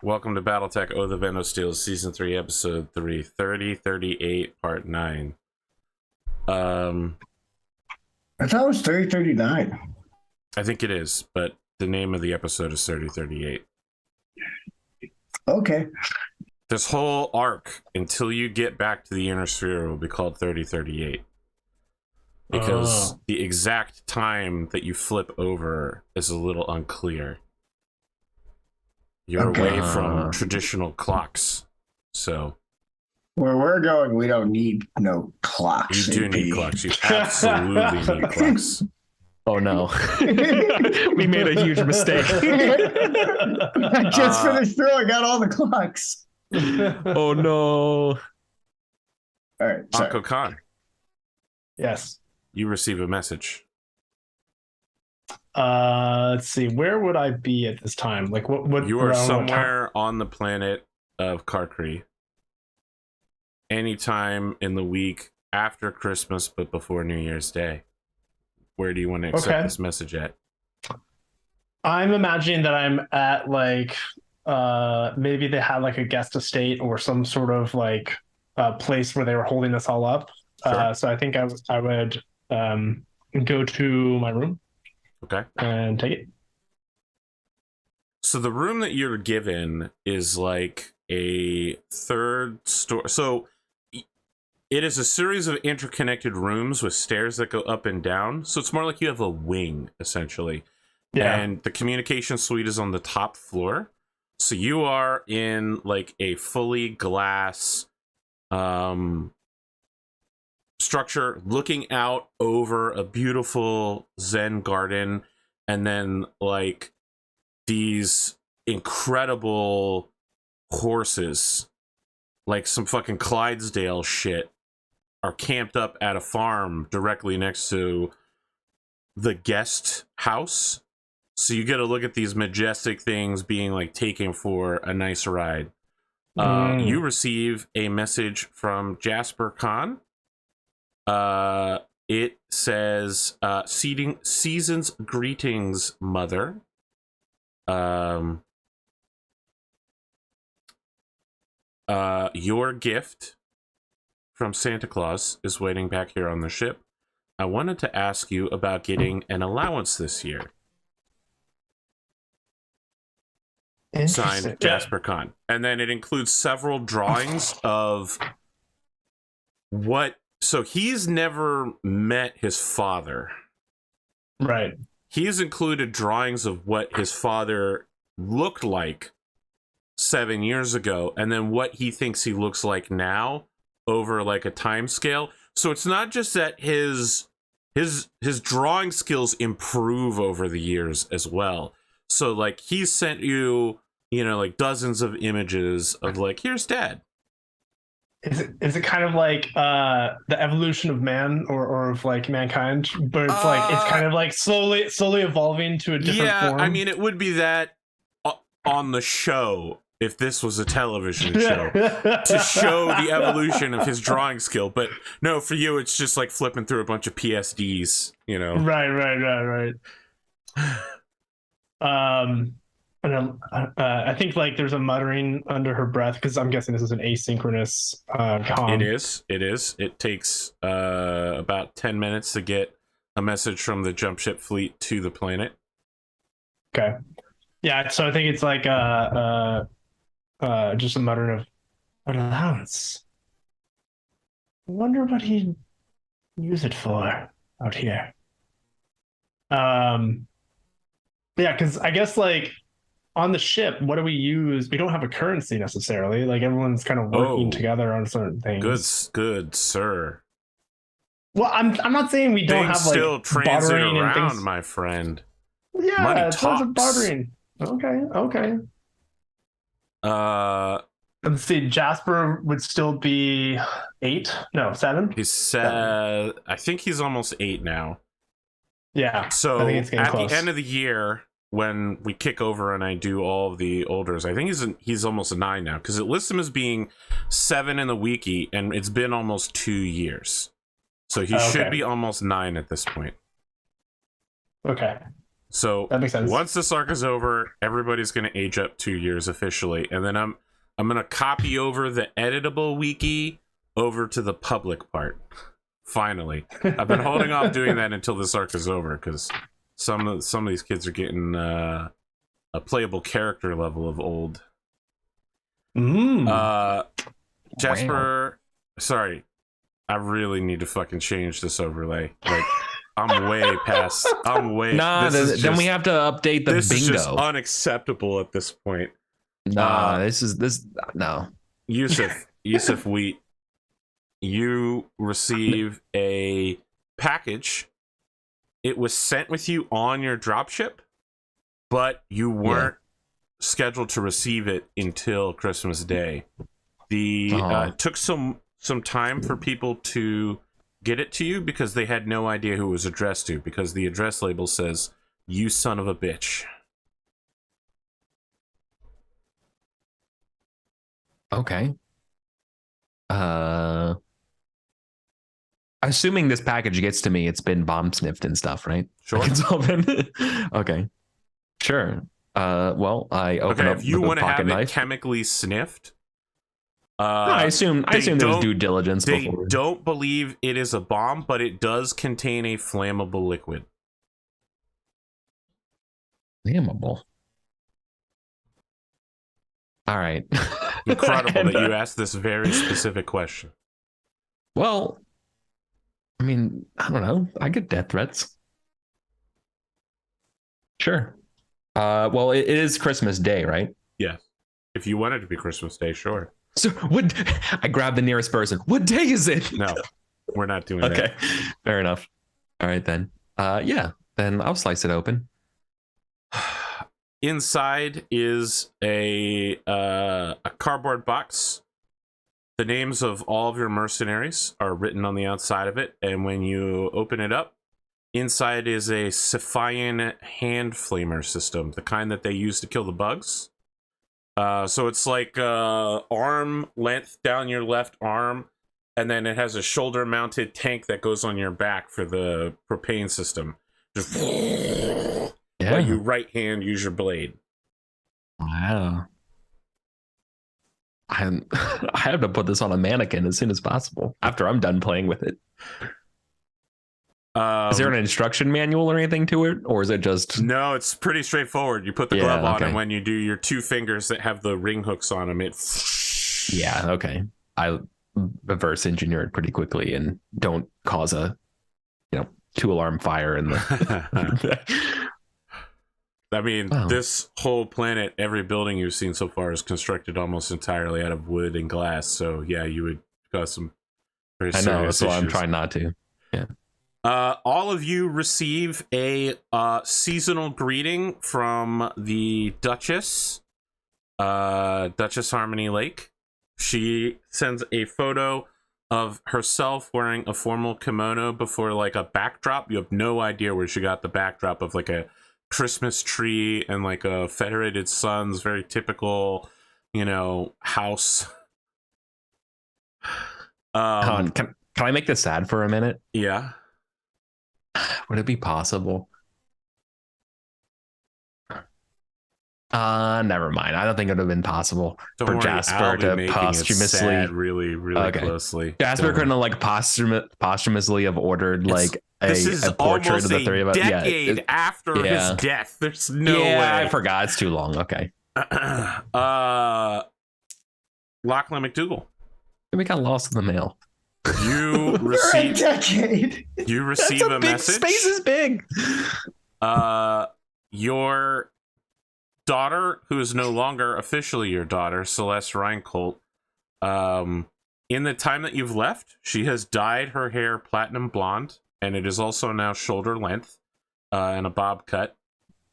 Welcome to Battletech, Oath of Endosteel, Season 3, Episode 3, 3038, Part 9. I thought it was 3039. I think it is, but the name of the episode is 3038. Okay. This whole arc, until you get back to the inner sphere, will be called 3038. Because the exact time that you flip over is a little unclear. You're away from traditional clocks, so... Where we're going, we don't need no clocks. You do need clocks. You absolutely need clocks. Oh no. We made a huge mistake. I just finished throwing out all the clocks. Oh no. All right. Uncle Khan, Yes. you receive a message. Let's see. Where would I be at this time? Like what You are around what time? somewhere on the planet of Karkri. Anytime in the week after Christmas, but before New Year's Day. Where do you want to accept this message at? I'm imagining that I'm at like maybe they had like a guest estate or some sort of like place where they were holding us all up. Sure. So I think I would go to my room. Okay. And take it. So the room that you're given is like a third story. So it is a series of interconnected rooms with stairs that go up and down. So it's more like you have a wing, essentially. Yeah. And the communication suite is on the top floor. So you are in like a fully glass structure looking out over a beautiful Zen garden, and then like these incredible horses, like some fucking Clydesdale shit, are camped up at a farm directly next to the guest house. So you get to look at these majestic things being like taken for a nice ride. You receive a message from Jasper Khan. It says, season's greetings, mother. Your gift from Santa Claus is waiting back here on the ship. I wanted to ask you about getting an allowance this year. Signed, Jasper Khan. And then it includes several drawings of what... So he's never met his father. Right. He's included drawings of what his father looked like 7 years ago, and then what he thinks he looks like now over like a time scale. So it's not just that his drawing skills improve over the years as well. So like he sent you, you know, like dozens of images of like, here's dad. Is it kind of like the evolution of man or of like mankind, but it's like it's kind of like slowly evolving to a different form? I mean, it would be that on the show if this was a television show to show the evolution of his drawing skill. But no, for you, it's just like flipping through a bunch of PSDs, you know? Right. And I think like there's a muttering under her breath because I'm guessing this is an asynchronous comm. It is. It takes about 10 minutes to get a message from the jump ship fleet to the planet. Okay. Yeah, so I think it's like just a muttering of an allowance. I wonder what he'd use it for out here. Yeah, because I guess like on the ship, what do we use? We don't have a currency necessarily. Like everyone's kind of working together on certain things. Good, sir. Well, I'm not saying we don't things have like still transit bartering around, and things. my friend. Yeah, money it's lots of talks. bartering. Okay. Let's see. Jasper would still be 8? No, 7. He's 7. I think he's almost 8 now. Yeah. So I think it's getting at close. the end of the year, when we kick over and I do all of the olders, I think he's almost a 9 now, because it lists him as being 7 in the wiki, and it's been almost 2 years. So he should be almost 9 at this point. Okay. So That makes sense. once this arc is over, everybody's going to age up 2 years officially, and then I'm going to copy over the editable wiki over to the public part. Finally, I've been holding off doing that until this arc is over because some of these kids are getting a playable character level of old. Jasper, sorry, I really need to fucking change this overlay. Like, I'm way past. I'm way. Nah, then we have to update the this bingo. Is just unacceptable at this point. Nah, no. Yusuf Wheat, you receive a package. It was sent with you on your dropship, but you weren't scheduled to receive it until Christmas Day. It took some time for people to get it to you because they had no idea who it was addressed to, because the address label says, "You son of a bitch." Okay. Assuming this package gets to me, it's been bomb sniffed and stuff, right? Sure. It's all been okay. Sure. Well, I open up if you the want to pocket have knife. it chemically sniffed, I assume there's due diligence They before. don't believe it is a bomb, but it does contain a flammable liquid. Flammable. All right. Incredible that you asked this very specific question. Well, I mean, I don't know. I get death threats. Sure. Well, it is Christmas Day, right? Yes. If you want it to be Christmas Day, sure. So I grab the nearest person. What day is it? No, we're not doing that. Okay, fair enough. All right then. Yeah, then I'll slice it open. Inside is a cardboard box. The names of all of your mercenaries are written on the outside of it, and when you open it up, inside is a Cephian hand flamer system, the kind that they use to kill the bugs. So it's like arm length down your left arm, and then it has a shoulder-mounted tank that goes on your back for the propane system. Just let you right hand use your blade. Wow. I have to put this on a mannequin as soon as possible after I'm done playing with it. Is there an instruction manual or anything to it, or is it just? No, it's pretty straightforward. You put the glove on, and when you do your two fingers that have the ring hooks on them, it. Yeah. Okay. I reverse engineer it pretty quickly and don't cause a, 2-alarm fire in the. I mean, this whole planet, every building you've seen so far is constructed almost entirely out of wood and glass. So yeah, you would cause some very serious I know, so issues. I'm trying not to. Yeah. All of you receive a seasonal greeting from the Duchess, Duchess Harmony Lake. She sends a photo of herself wearing a formal kimono before like a backdrop. You have no idea where she got the backdrop of like a Christmas tree and like a Federated Suns, very typical, house. Can I make this sad for a minute? Yeah. Would it be possible? Never mind. I don't think it would have been possible for Jasper to posthumously really closely. Jasper couldn't have like posthumously have ordered like a portrait of the three of us. Decade after his death. There's no way. I forgot. It's too long. Okay. Lachlan McDougal. We got lost in the mail. You For a receive decade. You receive a message. Space is big. Your daughter, who is no longer officially your daughter, Celeste Reincolt, in the time that you've left, she has dyed her hair platinum blonde, and it is also now shoulder length and a bob cut.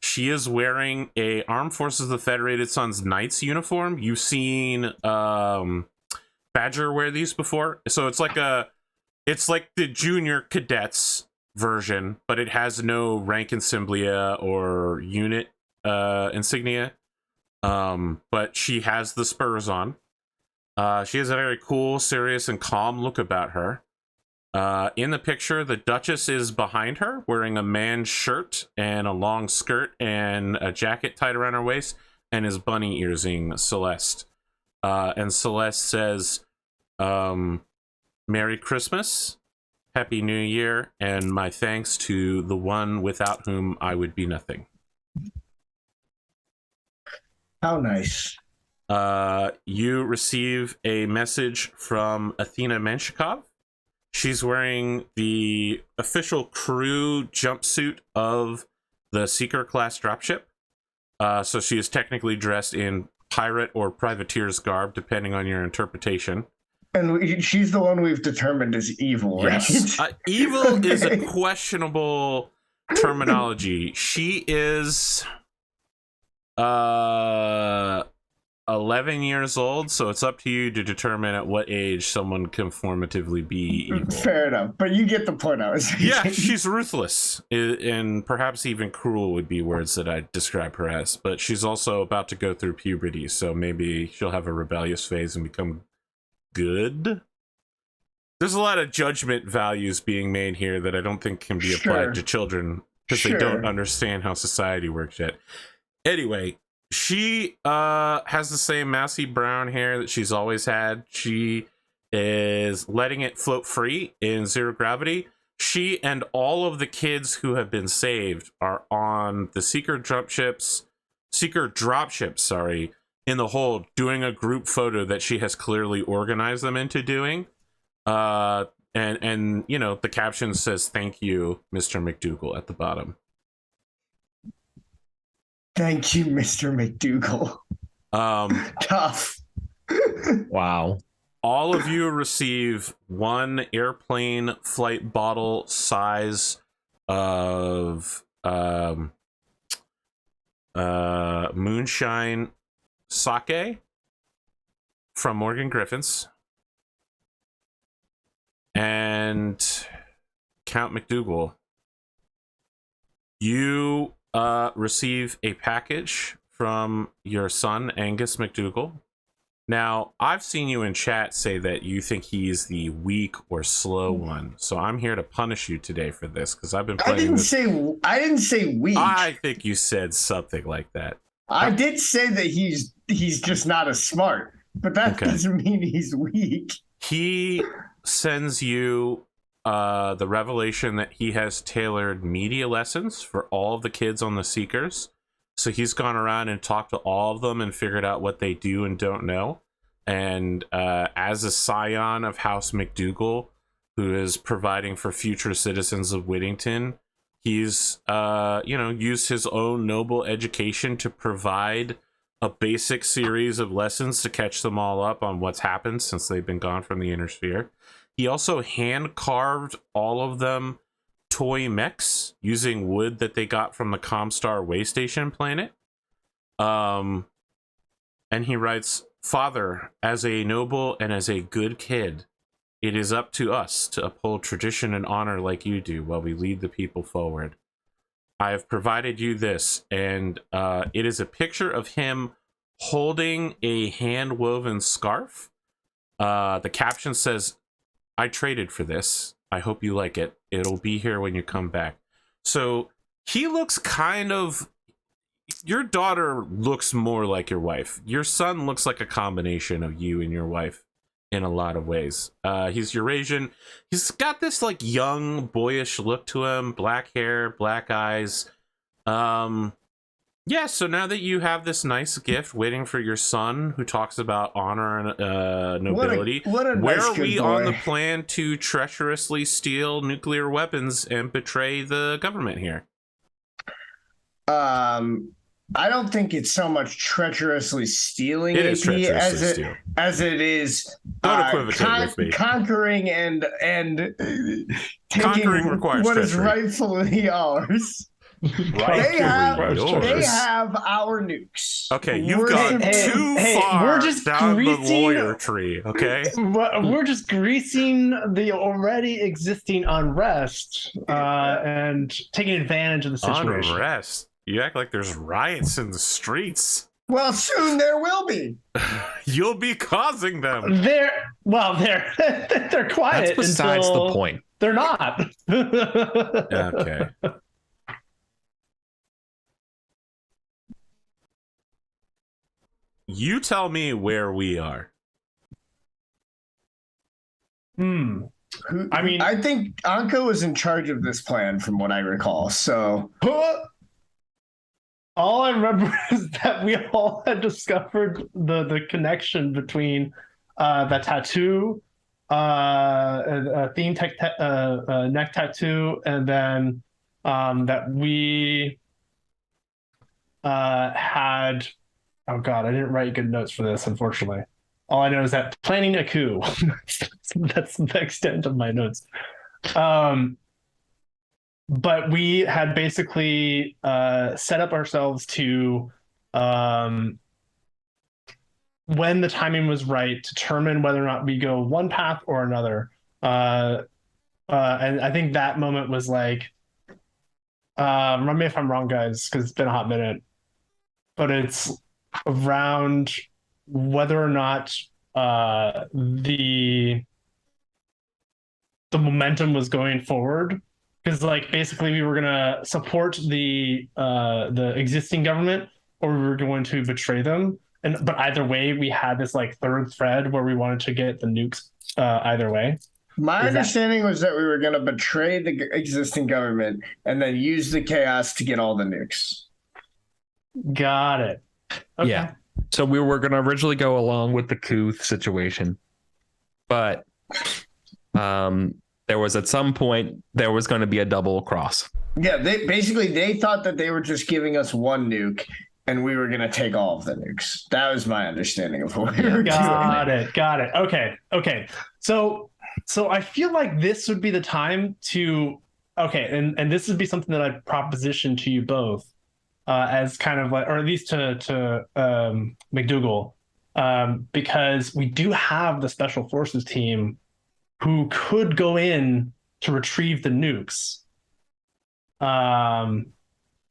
She is wearing a Armed Forces of the Federated Suns Knights uniform. You've seen Badger wear these before, so it's like the junior cadets version, but it has no rank insignia or unit insignia. But she has the spurs on. She has a very cool, serious, and calm look about her. In the picture, the Duchess is behind her, wearing a man's shirt and a long skirt and a jacket tied around her waist, and is bunny earsing Celeste. And Celeste says, Merry Christmas, Happy New Year, and my thanks to the one without whom I would be nothing. How nice. You receive a message from Athena Menshikov. She's wearing the official crew jumpsuit of the Seeker class dropship. So she is technically dressed in pirate or privateer's garb, depending on your interpretation. And she's the one we've determined is evil, Yes. right? Evil is a questionable terminology. She is 11 years old, so it's up to you to determine at what age someone can formatively be evil. Fair enough, but you get the point I was making. Yeah, she's ruthless, and perhaps even cruel would be words that I'd describe her as, but she's also about to go through puberty, so maybe she'll have a rebellious phase and become good. There's a lot of judgment values being made here that I don't think can be applied to children because they don't understand how society works yet. Anyway, she has the same mousy brown hair that she's always had. She is letting it float free in zero gravity. She and all of the kids who have been saved are on the Seeker dropships, in the hold, doing a group photo that she has clearly organized them into doing. And you know, the caption says, "Thank you, Mr. McDougal," at the bottom. Thank you, Mr. McDougal. Tough. Wow. All of you receive one airplane flight bottle size of moonshine sake from Morgan Griffin's. And Count McDougal, you receive a package from your son, Angus McDougal. Now, I've seen you in chat say that you think he's the weak or slow one, so I'm here to punish you today for this because I've been playing. I didn't say weak. I think you said something like that. I did say that he's just not as smart, but that doesn't mean he's weak. He sends you the revelation that he has tailored media lessons for all of the kids on the Seekers. So he's gone around and talked to all of them and figured out what they do and don't know. And as a scion of House McDougal, who is providing for future citizens of Whittington, he's used his own noble education to provide a basic series of lessons to catch them all up on what's happened since they've been gone from the inner sphere. He also hand carved all of them toy mechs using wood that they got from the Comstar way station planet. And he writes, "Father, as a noble and as a good kid, it is up to us to uphold tradition and honor like you do while we lead the people forward. I have provided you this," and it is a picture of him holding a hand-woven scarf. The caption says, "I traded for this. I hope you like it. It'll be here when you come back." So he looks kind of... Your daughter looks more like your wife. Your son looks like a combination of you and your wife in a lot of ways. He's Eurasian. He's got this like young, boyish look to him. Black hair, black eyes. Yeah, so now that you have this nice gift waiting for your son who talks about honor and nobility, where are we on the plan to treacherously steal nuclear weapons and betray the government here? I don't think it's so much treacherously stealing it is as it is conquering and taking what is rightfully ours. They have our nukes. Okay, you've gone too far we're just down the lawyer tree, okay? We're just greasing the already existing unrest and taking advantage of the situation. Unrest? You act like there's riots in the streets. Well, soon there will be. You'll be causing them. They're quiet. That's besides the point. They're not. Okay. You tell me where we are. I mean, I think Anko was in charge of this plan, from what I recall. So all I remember is that we all had discovered the connection between that tattoo, a theme neck tattoo, and then that we had. Oh God, I didn't write good notes for this, unfortunately. All I know is that planning a coup. That's the extent of my notes. But we had basically set up ourselves to, when the timing was right, determine whether or not we go one path or another. And I think that moment was like, remind me if I'm wrong, guys, because it's been a hot minute. But it's around whether or not the momentum was going forward, because like basically we were gonna support the existing government, or we were going to betray them. But either way, we had this like third thread where we wanted to get the nukes. Either way. My understanding was that we were going to betray the existing government and then use the chaos to get all the nukes. Got it. Okay. Yeah. So we were going to originally go along with the coup situation, but there was at some point there was going to be a double cross. Yeah, they thought that they were just giving us one nuke and we were going to take all of the nukes. That was my understanding of what we were doing. Got it. Okay. So I feel like this would be the time to, and this would be something that I'd proposition to you both as kind of like, or at least to McDougal, because we do have the special forces team who could go in to retrieve the nukes.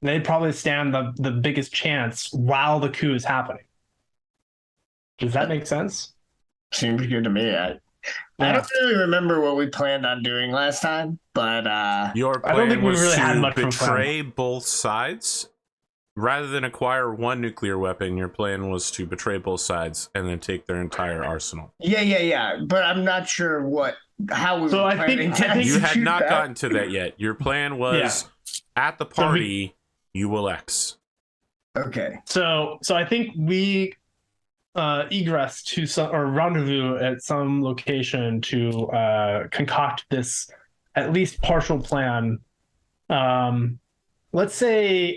They'd probably stand the biggest chance while the coup is happening. Does that make sense? Seems good to me. I don't really remember what we planned on doing last time, but your plan I don't think we was really had to much of a betray plan. both sides. Rather than acquire one nuclear weapon, your plan was to betray both sides and then take their entire arsenal. Yeah. But I'm not sure how we were planning to execute you had not that. gotten to that yet. Your plan was at the party, you will X. Okay. So I think we egress to some or rendezvous at some location to concoct this at least partial plan. Let's say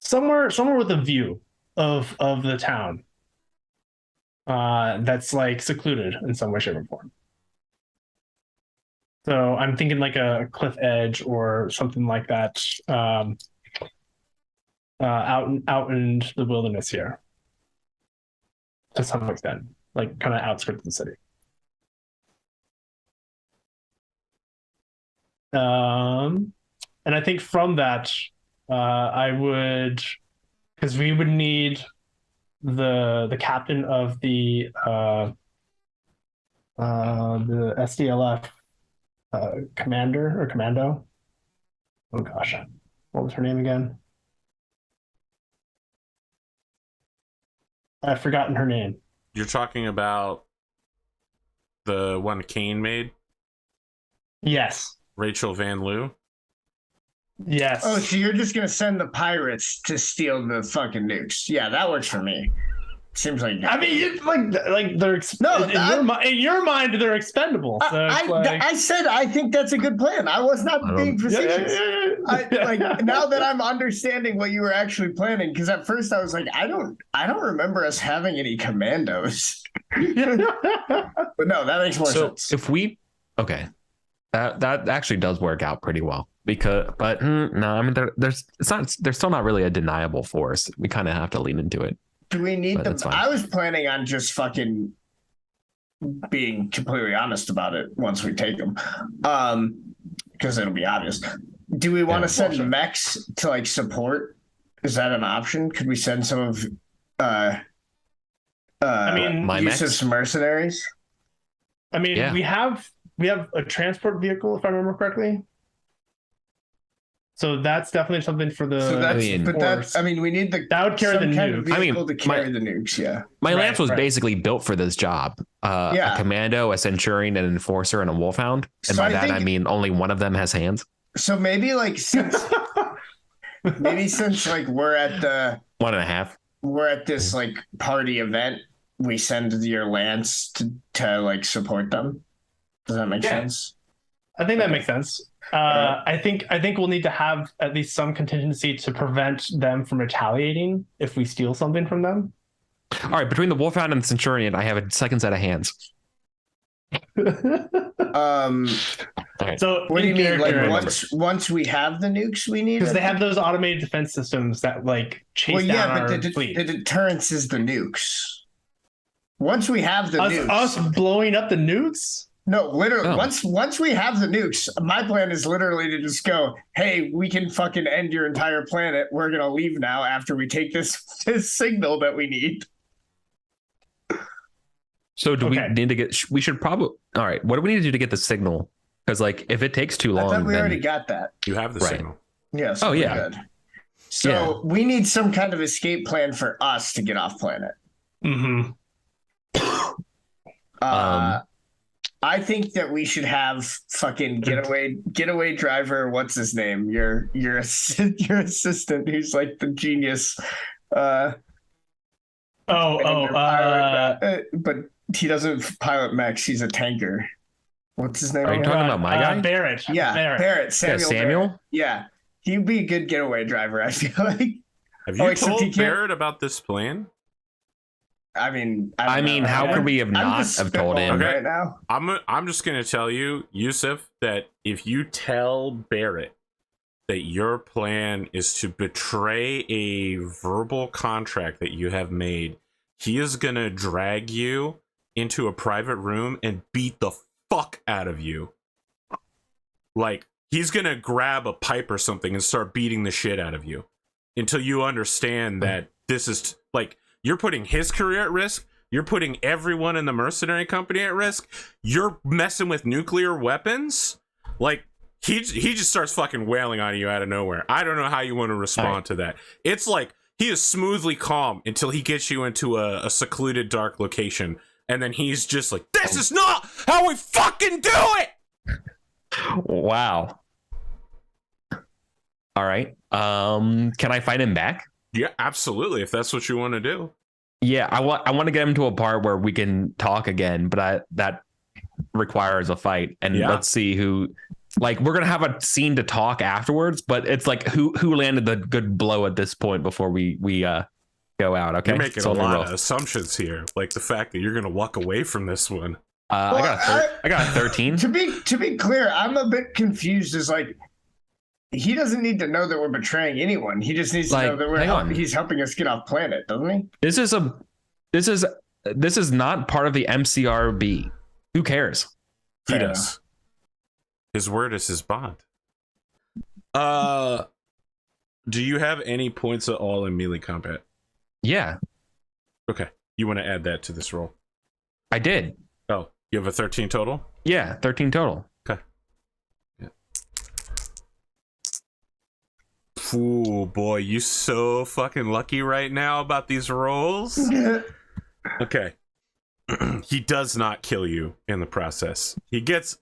somewhere with a view of the town that's like secluded in some way, shape, or form. So I'm thinking like a cliff edge or something like that, out in the wilderness here, to some extent, like kind of outskirts of the city. And I think from that, I would, because we would need the captain of the SDLF commander or commando. Oh gosh, what was her name again? I've forgotten her name. You're talking about the one Kane made? Yes. Rachel Van Loo? Yes. Oh, so you're just going to send the pirates to steal the fucking nukes. Yeah, that works for me. Seems like... I mean, like they're... in your mind, they're expendable. So I said I think that's a good plan. I was not being facetious. Now that I'm understanding what you were actually planning, because at first I was like, I don't remember us having any commandos. But no, that makes more sense. If we... Okay. That actually does work out pretty well, no, I mean they're still not really a deniable force. We kind of have to lean into it. Do we need them? I was planning on just fucking being completely honest about it once we take them, because it'll be obvious. Do we want to send mechs to like support? Is that an option? Could we send some of I mean, my use mechs? of mercenaries. I mean, Yeah. we have a transport vehicle, if I remember correctly. So that's definitely something for the. So that's, I mean- but that, I mean, we need That would carry some the kind of nukes. I mean, vehicle to carry the nukes. Yeah. My Right, lance was right. basically built for this job. Yeah. A commando, a centurion, an enforcer, and a wolfhound. And So by I that I think- mean only one of them has hands. So maybe like since like we're at 1.5. this like party event, we send your lance to like support them. Does that make Yeah. sense? I think that makes sense. I think we'll need to have at least some contingency to prevent them from retaliating if we steal something from them. All right, between the wolfhound and the centurion, I have a second set of hands. So What do you mean? Like remember. once we have the nukes, we need because it? they have those automated defense systems that like chase Well, down yeah, our but the fleet. deterrence is the nukes. Once we have the nukes, Us blowing up the nukes. no, literally. Oh. Once we have the nukes, my plan is literally to just go, "Hey, we can fucking end your entire planet. We're gonna leave now after we take this signal that we need." So do Okay. we need to get? We should probably. All right, what do we need to do to get the signal? Because like, if it takes too I long, thought we then already got that. You have the Right. signal. Yes. Oh, yeah. Good. So we need some kind of escape plan for us to get off planet. Mm-hmm. I think that we should have fucking getaway driver. What's his name? Your assistant, who's like the genius. Pilot. But he doesn't pilot mechs. He's a tanker. What's his name? Are you again? talking about my guy? Barrett. Yeah, Barrett. Samuel. Samuel? Barrett. Yeah, he'd be a good getaway driver. I feel like. Have Oh, you except he told can't- Barrett about this plan? I mean, I don't mean, know. how could we have I'm not just have told him? spitballing right now? I'm just gonna tell you, Yusuf, that if you tell Barrett that your plan is to betray a verbal contract that you have made, he is gonna drag you into a private room and beat the fuck out of you. Like, he's gonna grab a pipe or something and start beating the shit out of you until you understand that this is like, you're putting his career at risk. You're putting everyone in the mercenary company at risk. You're messing with nuclear weapons. Like, he just starts fucking wailing on you out of nowhere. I don't know how you want to respond to that. It's like he is smoothly calm until he gets you into a secluded, dark location. And then he's just like, this is not how we fucking do it. Wow. All right. Can I fight him back? Yeah, absolutely. If that's what you want to do. Yeah, I want to get him to a part where we can talk again, but that requires a fight. And Yeah. let's see who. Like, we're gonna have a scene to talk afterwards, but it's like who landed the good blow at this point before we go out. Okay, You're making So a let me lot roll. of assumptions here, like the fact that you're going to walk away from this one. I got a 13. To be clear, I'm a bit confused. Is like he doesn't need to know that we're betraying anyone. He just needs to Like, know that hang on. he's helping us get off planet, doesn't he? This is not part of the MCRB. Who cares? He Fair does. His word is his bond. Do you have any points at all in melee combat? Yeah, Okay. You want to add that to this roll? I did. Oh, you have a 13 total? Yeah, 13 total. Okay. Yeah. Ooh, boy, you so fucking lucky right now about these rolls. Okay. He does not kill you in the process. He gets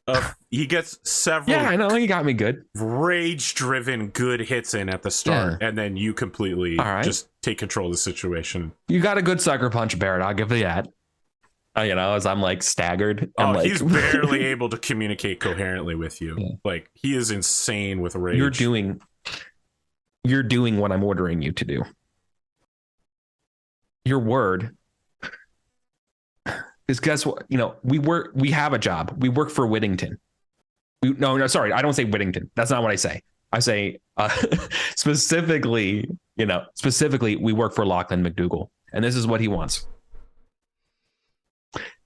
several Yeah, I know you got me good. rage-driven good hits in at the start, and then you completely All right. just take control of the situation. You got a good sucker punch, Barrett. I'll give you that. As I'm like staggered. Oh, I'm like, he's barely able to communicate coherently with you. Yeah. Like, he is insane with rage. You're doing what I'm ordering you to do. Your word. Because guess what? We have a job. We work for Whittington. No, sorry. I don't say Whittington. That's not what I say. I say specifically, we work for Lachlan McDougall. And this is what he wants.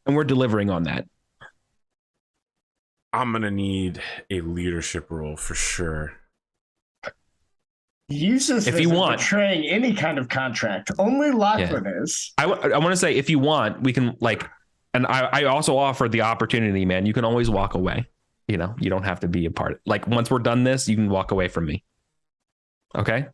And we're delivering on that. I'm going to need a leadership role for sure. Yusuf If you isn't want, betraying any kind of contract. Only Lachlan is. I want to say, if you want, we can like, and I also offer the opportunity, man. You can always walk away. You know, you don't have to be a part. Like once we're done this, you can walk away from me. Okay.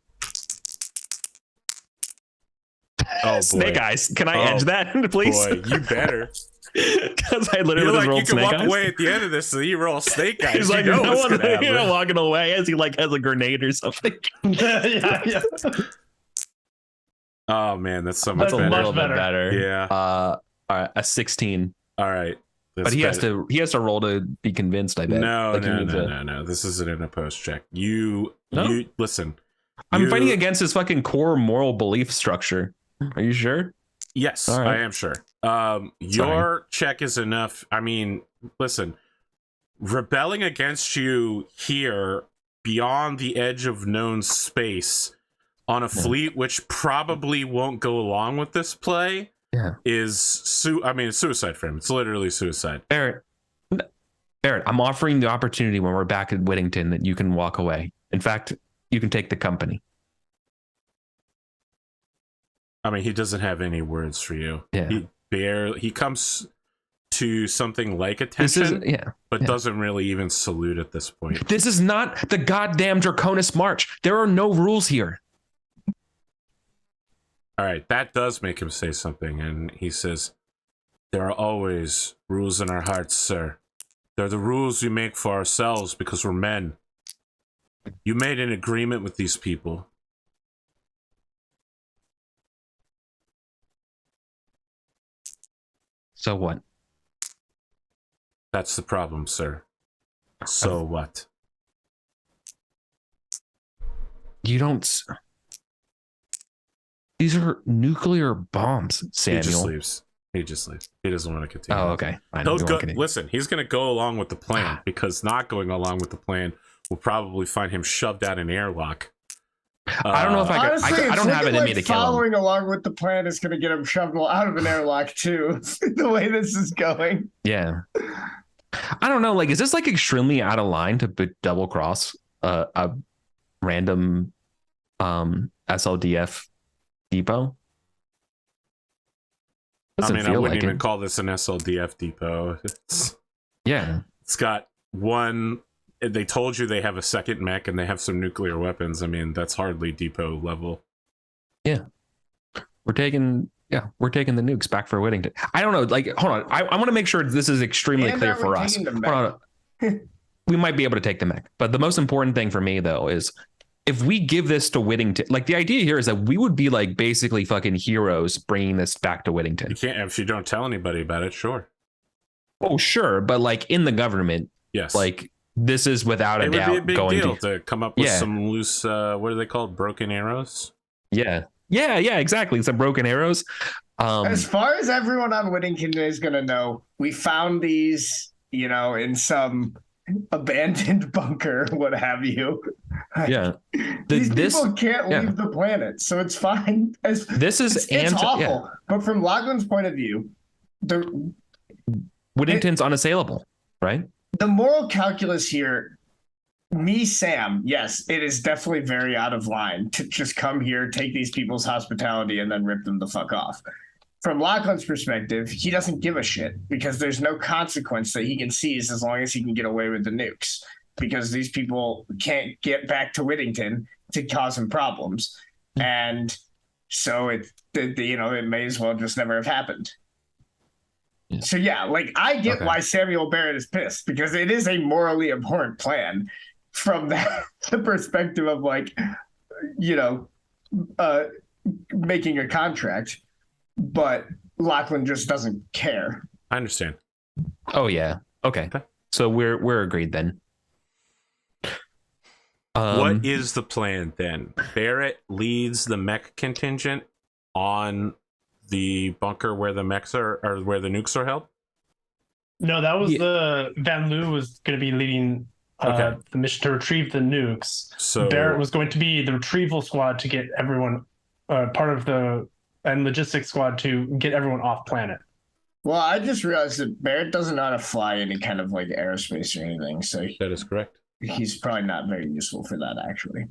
Oh, boy. Snake Eyes. Can I edge that, please? Boy, you better. Because I literally You're like, rolled you can Snake walk Eyes. away at the end of this, so you roll Snake Eyes. He's like, you know no what's one gonna happen. walking away as he like has a grenade or something. yeah. Oh man, that's so much That's better. much A little bit better. Yeah. All right, a 16. All right. But he has to roll to be convinced, I bet. No, Like, he needs no. This isn't an opposed check. You listen. I'm fighting against his fucking core moral belief structure. Are you sure? Yes, All right. I am sure. Your check is enough. I mean, listen, rebelling against you here beyond the edge of known space on a fleet which probably won't go along with this play is suicide for him. It's literally suicide. Barrett, I'm offering the opportunity when we're back at Whittington that you can walk away. In fact, you can take the company. I mean, he doesn't have any words for you. Yeah. He comes to something like attention, but doesn't really even salute at this point. This is not the goddamn Draconis March. There are no rules here. All right, that does make him say something, and he says, "There are always rules in our hearts, sir. They're the rules we make for ourselves because we're men. You made an agreement with these people. So what? That's the problem, sir. So what?" You don't... These are nuclear bombs, Samuel. He just leaves. He doesn't want to continue. Oh, okay. Listen, he's going to go along with the plan because not going along with the plan will probably find him shoved out an airlock. I don't know if Honestly, I don't have it in me to kill him. Following along with the plan is going to get him shoved out of an airlock too. The way this is going. Yeah. I don't know. Like, is this like extremely out of line to double cross a random SLDF depot? I wouldn't even call this an SLDF depot. It's got one. They told you they have a second mech and they have some nuclear weapons. I mean, that's hardly depot level. Yeah. We're taking the nukes back for Whittington. I don't know. Like, hold on. I want to make sure this is extremely clear for us. Hold on. We might be able to take the mech. But the most important thing for me, though, is if we give this to Whittington, like the idea here is that we would be like basically fucking heroes bringing this back to Whittington. You can't, if you don't tell anybody about it, sure. Oh, sure. But like in the government, yes, like this is without a doubt would be a big going deal to come up with some loose, what are they called? Broken arrows? Yeah, exactly. Some broken arrows. As far as everyone on Whittington is going to know, we found these, in some abandoned bunker, what have you. Yeah. These people can't leave the planet, so it's fine. It's awful. Yeah. But from Lachlan's point of view, Whittington's unassailable, right? The moral calculus here, Sam, yes, it is definitely very out of line to just come here, take these people's hospitality, and then rip them the fuck off. From Lachlan's perspective, he doesn't give a shit because there's no consequence that he can seize as long as he can get away with the nukes, because these people can't get back to Whittington to cause him problems. And so it may as well just never have happened. So yeah, like I get why Samuel Barrett is pissed, because it is a morally abhorrent plan from the perspective of making a contract, but Lachlan just doesn't care. I understand. Oh yeah. Okay. So we're agreed then. What is the plan then? Barrett leads the mech contingent on the bunker where the mechs are, or where the nukes are held? No, that was the Van Loo was going to be leading the mission to retrieve the nukes. So Barrett was going to be the retrieval squad to get everyone part of the logistics squad to get everyone off planet. Well, I just realized that Barrett doesn't know how to fly any kind of aerospace or anything, so that is correct. He's probably not very useful for that, actually.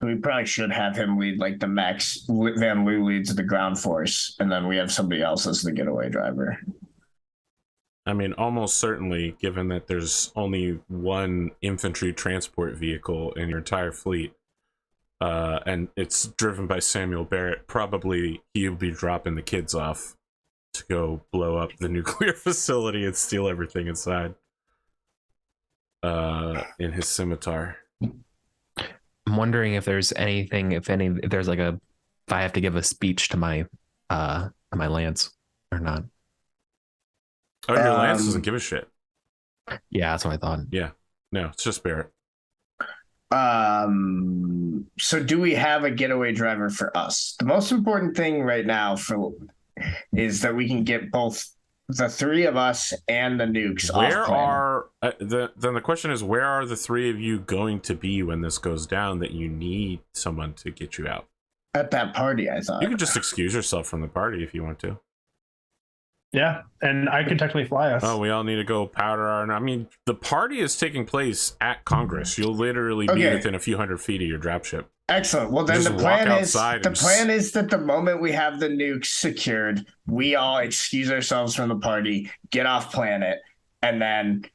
We probably should have him lead like the mechs. Van Loo leads the ground force, and then we have somebody else as the getaway driver. I mean, almost certainly, given that there's only one infantry transport vehicle in your entire fleet, and it's driven by Samuel Barrett, probably he'll be dropping the kids off to go blow up the nuclear facility and steal everything inside in his scimitar. I'm wondering if there's anything, if there's like if I have to give a speech to my lance or not. Oh, your lance doesn't give a shit. Yeah, that's what I thought. Yeah, no, it's just Barrett. So do we have a getaway driver for us? The most important thing right now is that we can get both the three of us and the nukes Where off plan. are then the question is, where are the three of you going to be when this goes down that you need someone to get you out? At that party, I thought. You can just excuse yourself from the party if you want to. Yeah, and I can technically fly us. Oh, we all need to go powder our... I mean, the party is taking place at Congress. You'll literally be within a few hundred feet of your dropship. Excellent. Well, then the plan is that the moment we have the nukes secured, we all excuse ourselves from the party, get off planet, and then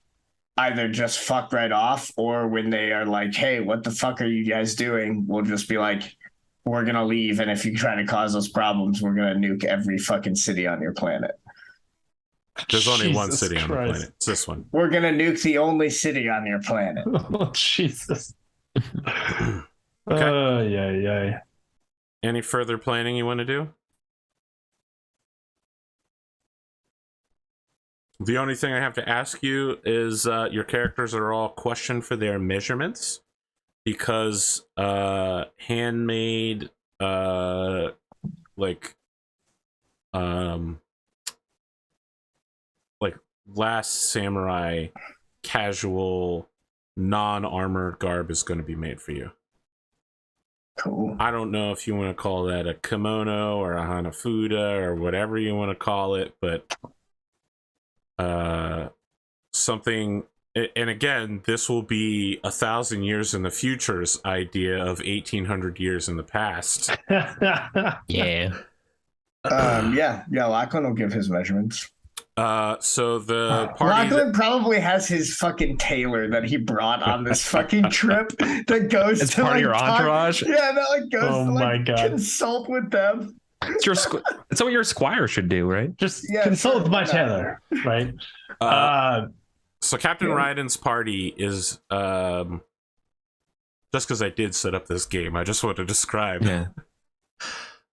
either just fuck right off, or when they are like, hey, what the fuck are you guys doing? We'll just be like, we're going to leave, and if you try to cause us problems, we're going to nuke every fucking city on your planet. There's only one Jesus city on the Christ. planet. It's this one. We're going to nuke the only city on your planet. Oh, Jesus. Okay. Yeah. Any further planning you want to do? The only thing I have to ask you is your characters are all questioned for their measurements, because handmade like Last Samurai casual non-armored garb is going to be made for you. Cool. I don't know if you want to call that a kimono or a hanafuda or whatever you want to call it, but something. And again, this will be 1,000 years in the future's idea of 1,800 years in the past. Yeah. Lachlan will give his measurements. So the party Lachlan probably has his fucking tailor that he brought on this fucking trip that goes It's to part of like, your entourage. Yeah, that like goes Oh to my like God. consult with them. It's what your squire should do, right? Just Yeah, consult sure, my why not? tailor, right? So Captain Ryden's party is just because I did set up this game, I just want to describe. Yeah.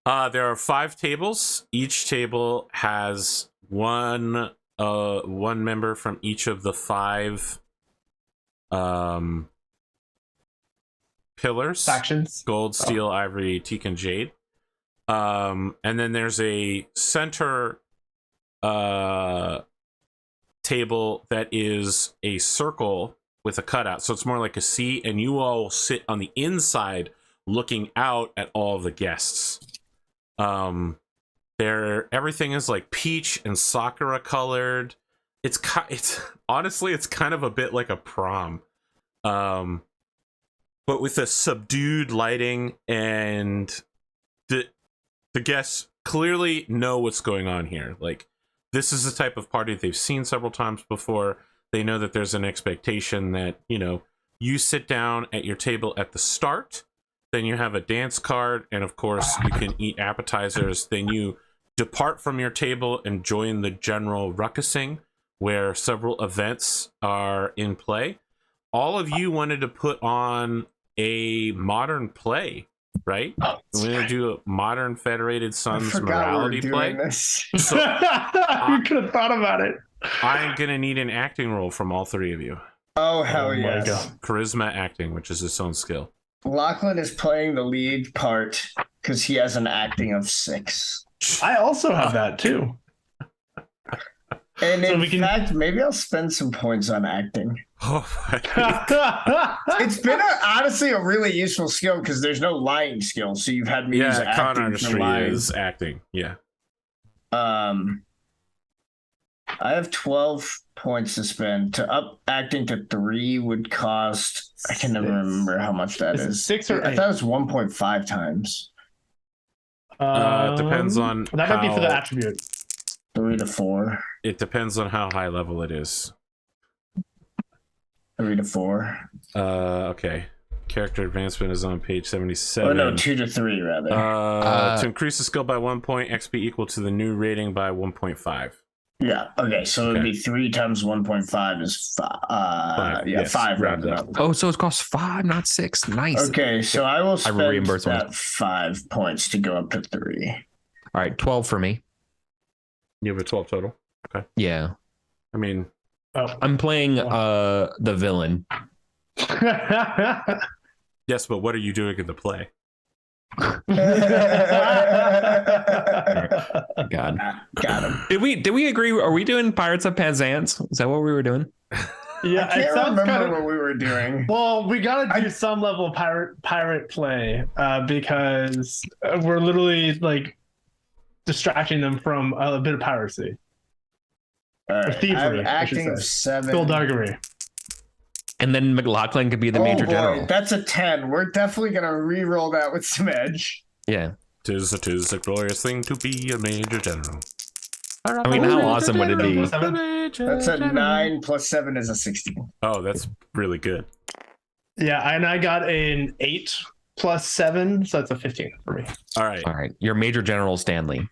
There are 5 tables. Each table has one member from each of the 5 pillars: Factions. gold, steel, ivory, teak, and jade. And then there's a center table that is a circle with a cutout, so it's more like a C, and you all sit on the inside looking out at all the guests. Everything is like peach and sakura colored. It's honestly, it's kind of a bit like a prom, but with a subdued lighting, and the guests clearly know what's going on here. Like, this is the type of party they've seen several times before. They know that there's an expectation that, you sit down at your table at the start, then you have a dance card, and of course you can eat appetizers. Then you depart from your table and join the general ruckusing, where several events are in play. All of you wanted to put on a modern play, right? We're going to do a modern Federated Sons morality play. So You could have thought about it. I'm going to need an acting roll from all 3 of you. Oh, hell my yes. God. Charisma acting, which is its own skill. Lachlan is playing the lead part because he has an acting of 6. I also have that too. And So in fact, maybe I'll spend some points on acting. Oh, my It's been honestly a really useful skill because there's no lying skill, so you've had me use yeah, con acting for artistry lying. is acting. Yeah. I have 12 points to spend. To up acting to 3 would cost. I can never remember how much that is. 6 or 8? I thought it was 1.5 times. It depends on that might be for the attribute. 3 to 4. It depends on how high level it is. 3 to 4. Okay. Character advancement is on page 77. Oh no, 2 to 3 rather. To increase the skill by 1 point, XP equal to the new rating by 1.5. Yeah. Okay. So it'd be 3 times 1.5 is 5. Yeah, yes, 5 rounded up. Oh, so it costs 5, not 6. Nice. Okay, so I will spend reimburse that 5 points to go up to 3. All right, 12 for me. You have a 12 total. Okay. Yeah. I mean, I'm playing the villain. yes, but what are you doing in the play? God, got him. Did we agree? Are we doing Pirates of Penzance? Is that what we were doing? Yeah, I can't remember what we were doing. Well, we gotta do some level of pirate play because we're literally like distracting them from a bit of piracy. Right. Thievery, I'm acting of 7. Skullduggery. And then McLaughlin could be the major general. That's a 10. We're definitely gonna re-roll that with some edge. Yeah. Tis a glorious thing to be a major general. I mean, how awesome would it be? That's a 9 plus 7 is a 16. Oh, that's really good. Yeah, and I got an 8 plus 7, so that's a 15 for me. All right. All right. You're Major General Stanley.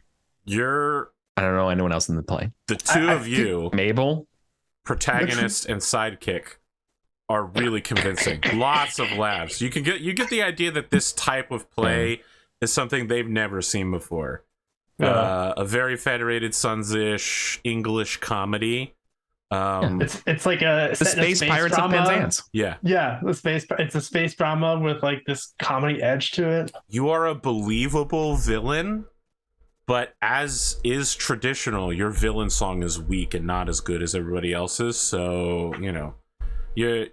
I don't know anyone else in the play. The two of you, Mabel, protagonist and sidekick, are really convincing. Lots of laughs. You get the idea that this type of play is something they've never seen before. A very Federated Sons-ish English comedy. It's like the space Pirates drama. of Penzance. Yeah. It's a space drama with like this comedy edge to it. You are a believable villain, but as is traditional, your villain song is weak and not as good as everybody else's. So, you're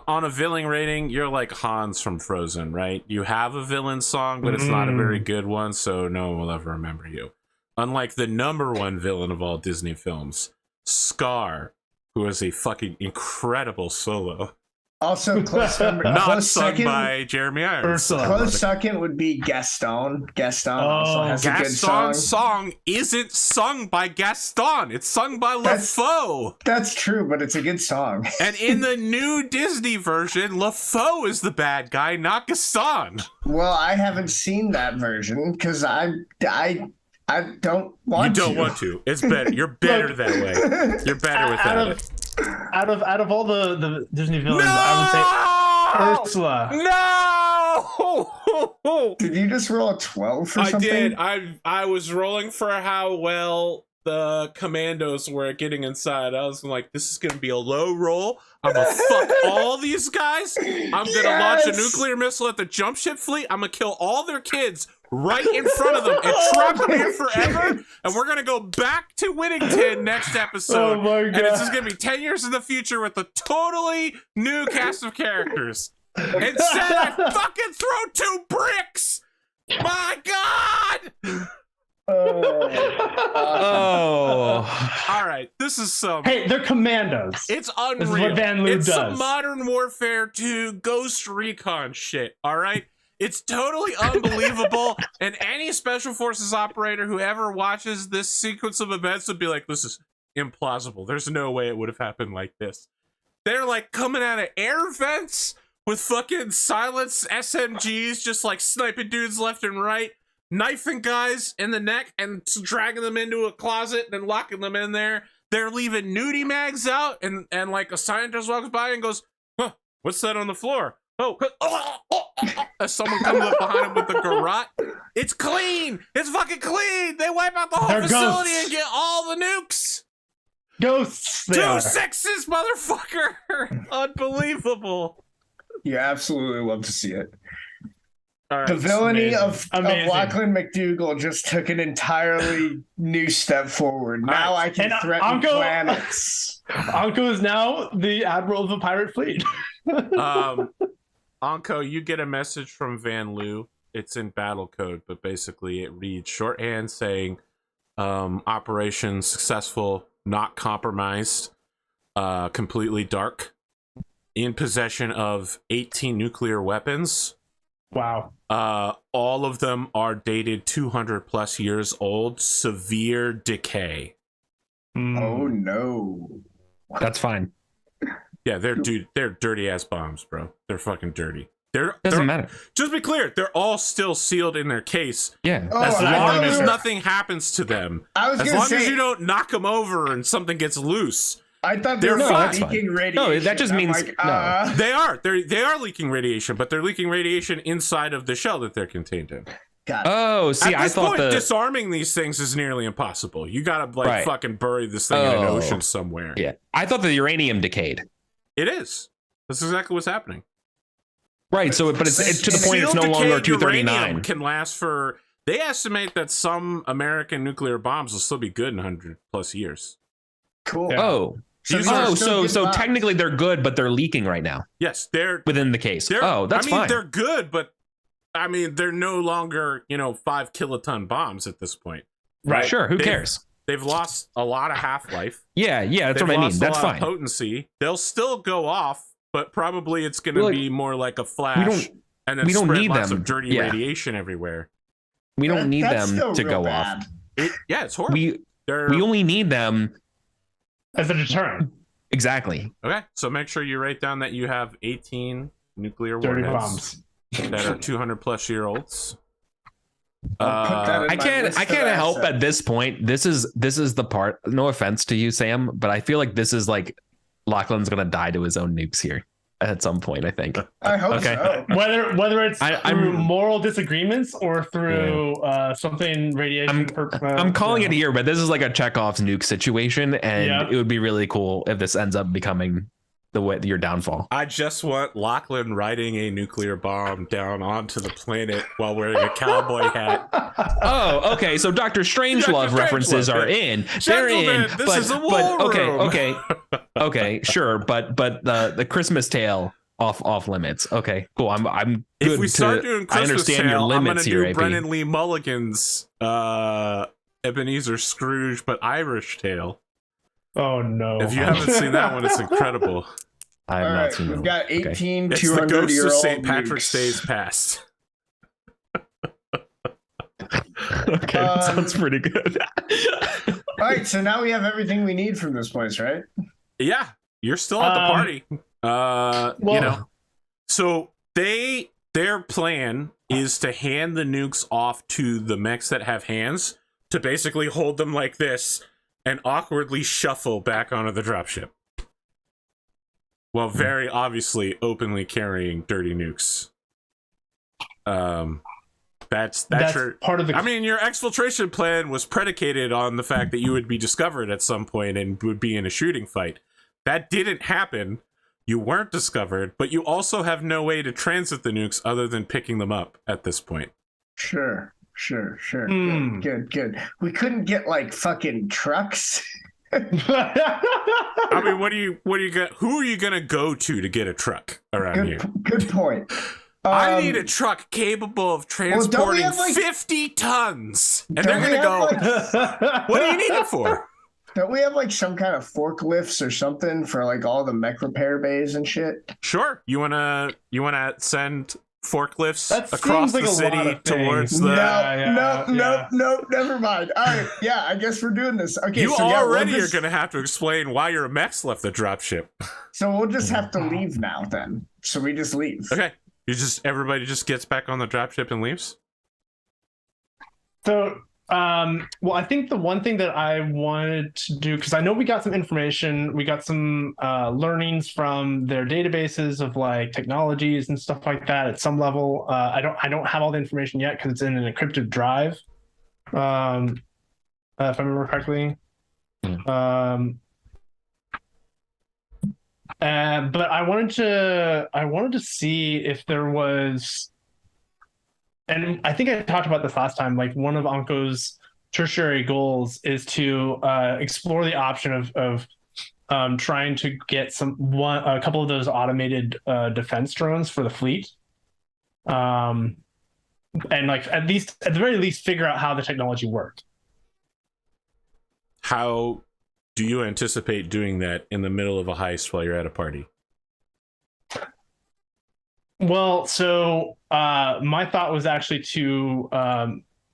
on a villain rating, you're like Hans from Frozen, right? You have a villain song, but it's not a very good one, so no one will ever remember you. Unlike the #1 villain of all Disney films, Scar, who is a fucking incredible solo. Also, not sung by Jeremy Irons. Close second would be Gaston. Gaston also has a good song. Gaston's song isn't sung by Gaston. It's sung by LeFou. That's true, but it's a good song. And in the new Disney version, LeFou is the bad guy, not Gaston. Well, I haven't seen that version because I don't want to. You don't want to. It's better. You're better that way. You're better without it. Out of all the Disney villains, I would say Ursula. No! Did you just roll a 12 for something? I did. I was rolling for how well the commandos were getting inside. I was like, this is going to be a low roll. I'm going to fuck all these guys. I'm going to launch a nuclear missile at the jump ship fleet. I'm going to kill all their kids right in front of them and trap them here forever. And we're going to go back to Whittington next episode. Oh my God. And it's just going to be 10 years in the future with a totally new cast of characters. Instead, I fucking throw 2 bricks. My God. Oh. All right. This is some. Hey, they're commandos. It's unreal. This is what Van Loo it's does. some Modern Warfare 2 Ghost Recon shit. All right. It's totally unbelievable. And any Special Forces operator who ever watches this sequence of events would be like, this is implausible. There's no way it would have happened like this. They're like coming out of air vents with fucking silenced SMGs, just like sniping dudes left and right, knifing guys in the neck and dragging them into a closet and then locking them in there. They're leaving nudie mags out, and like a scientist walks by and goes, huh, what's that on the floor? As someone comes up behind him with the garrote. It's clean. It's fucking clean. They wipe out the whole They're facility ghosts. and get all the nukes. Ghosts. 2 6s, motherfucker. Unbelievable. You absolutely love to see it. All right, The villainy of Amazing. Lachlan McDougall just took an entirely new step forward. Now I can And threaten planets. Anko is now the admiral of a pirate fleet. Anko, you get a message from Van Loo. It's in battle code, but basically it reads shorthand saying, operation successful. not compromised, completely dark, in possession of 18 nuclear weapons. Wow. All of them are dated 200 plus years old, severe decay. Oh no. That's fine. Yeah, they're dirty ass bombs, bro. They're fucking dirty. Doesn't matter. Just to be clear, they're all still sealed in their case. Yeah. As long as nothing happens to them. As long as you don't knock them over and something gets loose. I thought they're leaking radiation. No, that just means no. They are leaking radiation, but they're leaking radiation inside of the shell that they're contained in. Oh, see, At this I thought point, disarming these things is nearly impossible. You gotta fucking bury this thing in an ocean somewhere. Yeah, I thought the uranium decayed. It is. That's exactly what's happening. Right. So, but it's to the point it's no longer 239. Can last for. They estimate that some American nuclear bombs will still be good in 100 plus years. Cool. Yeah. So technically they're good, but they're leaking right now. Yes, they're within the case. That's fine. I mean, they're good, but I mean, they're no longer 5 kiloton bombs at this point. Right. Sure. Who cares? They've lost a lot of half-life. Yeah. That's what I mean. That's fine. Potency. They'll still go off, but probably it's going to be more like a flash. And then we don't need lots them. of dirty radiation everywhere. We don't need them to go off. It's horrible. We only need them as a deterrent. Exactly. Okay, so make sure you write down that you have 18 nuclear warheads that are 200 plus year olds. I can't help at this point. This is the part. No offense to you, Sam, but I feel like this is like Lachlan's gonna die to his own nukes here at some point. I think. I hope so. Whether it's through moral disagreements or through something radiation. I'm calling it here, but this is like a Chekhov's nuke situation, and it would be really cool if this ends up becoming your downfall. I just want Lachlan riding a nuclear bomb down onto the planet while wearing a cowboy hat. Oh, okay. So Dr. Strangelove references are in. They're in. This is a war room. Okay, sure. But the Christmas tale off limits. Okay, cool. I'm good. If we start doing Christmas I understand tale, your limits I'm gonna here, do Brennan Lee Mulligan's Ebenezer Scrooge, but Irish tale. Oh no! If you haven't seen that one, it's incredible. I have not seen that. We've got 18 It's the ghost 200-year-old of St. Patrick's nukes. Day's past. Okay, that sounds pretty good. All right, so now we have everything we need from this place, right? Yeah, you're still at the party. So their plan is to hand the nukes off to the mechs that have hands to basically hold them like this and awkwardly shuffle back onto the dropship. While very obviously openly carrying dirty nukes. That's part of the. I mean, your exfiltration plan was predicated on the fact that you would be discovered at some point and would be in a shooting fight. That didn't happen. You weren't discovered, but you also have no way to transit the nukes other than picking them up at this point. Sure. Good. We couldn't get like fucking trucks. I mean, what do you got? Who are you gonna go to get a truck around here? Good point. I need a truck capable of transporting 50 tons, and they're gonna go. What do you need it for? Don't we have like some kind of forklifts or something for like all the mech repair bays and shit? Sure. You wanna send forklifts across the city towards the no, never mind. All right, yeah, I guess we're doing this. Okay, you already are gonna have to explain why your mechs left the dropship. So we'll just have to leave now then. So we just leave. Okay. Everybody just gets back on the dropship and leaves? So well, I think the one thing that I wanted to do, because I know we got some information, we got some learnings from their databases of like technologies and stuff like that at some level. I don't have all the information yet because it's in an encrypted drive, if I remember correctly. But I wanted to see if there was. And I think I talked about this last time. Like one of Anko's tertiary goals is to explore the option of trying to get a couple of those automated defense drones for the fleet, and like at the very least figure out how the technology worked. How do you anticipate doing that in the middle of a heist while you're at a party? Well, so my thought was actually to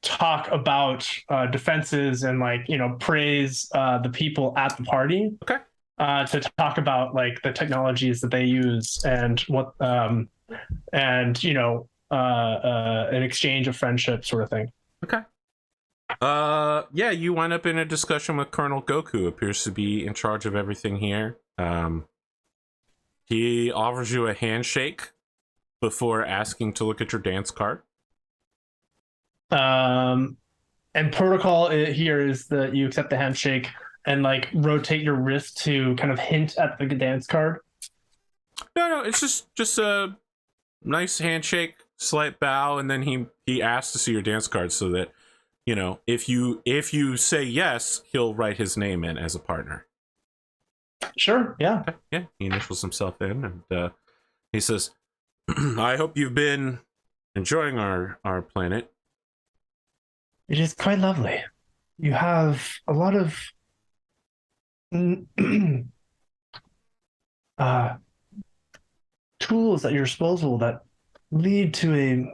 talk about defenses and praise the people at the party. Okay. To talk about like the technologies that they use and what an exchange of friendship sort of thing. Okay. Yeah, you wind up in a discussion with Colonel Goku, appears to be in charge of everything here. He offers you a handshake before asking to look at your dance card. And protocol here is that you accept the handshake and like rotate your wrist to kind of hint at the dance card. No, it's just a nice handshake, slight bow, and then he asks to see your dance card so that, you know, if you say yes, he'll write his name in as a partner. Sure, yeah. Okay, yeah, he initials himself in, and he says, I hope you've been enjoying our planet. It is quite lovely. You have a lot of tools at your disposal that lead to a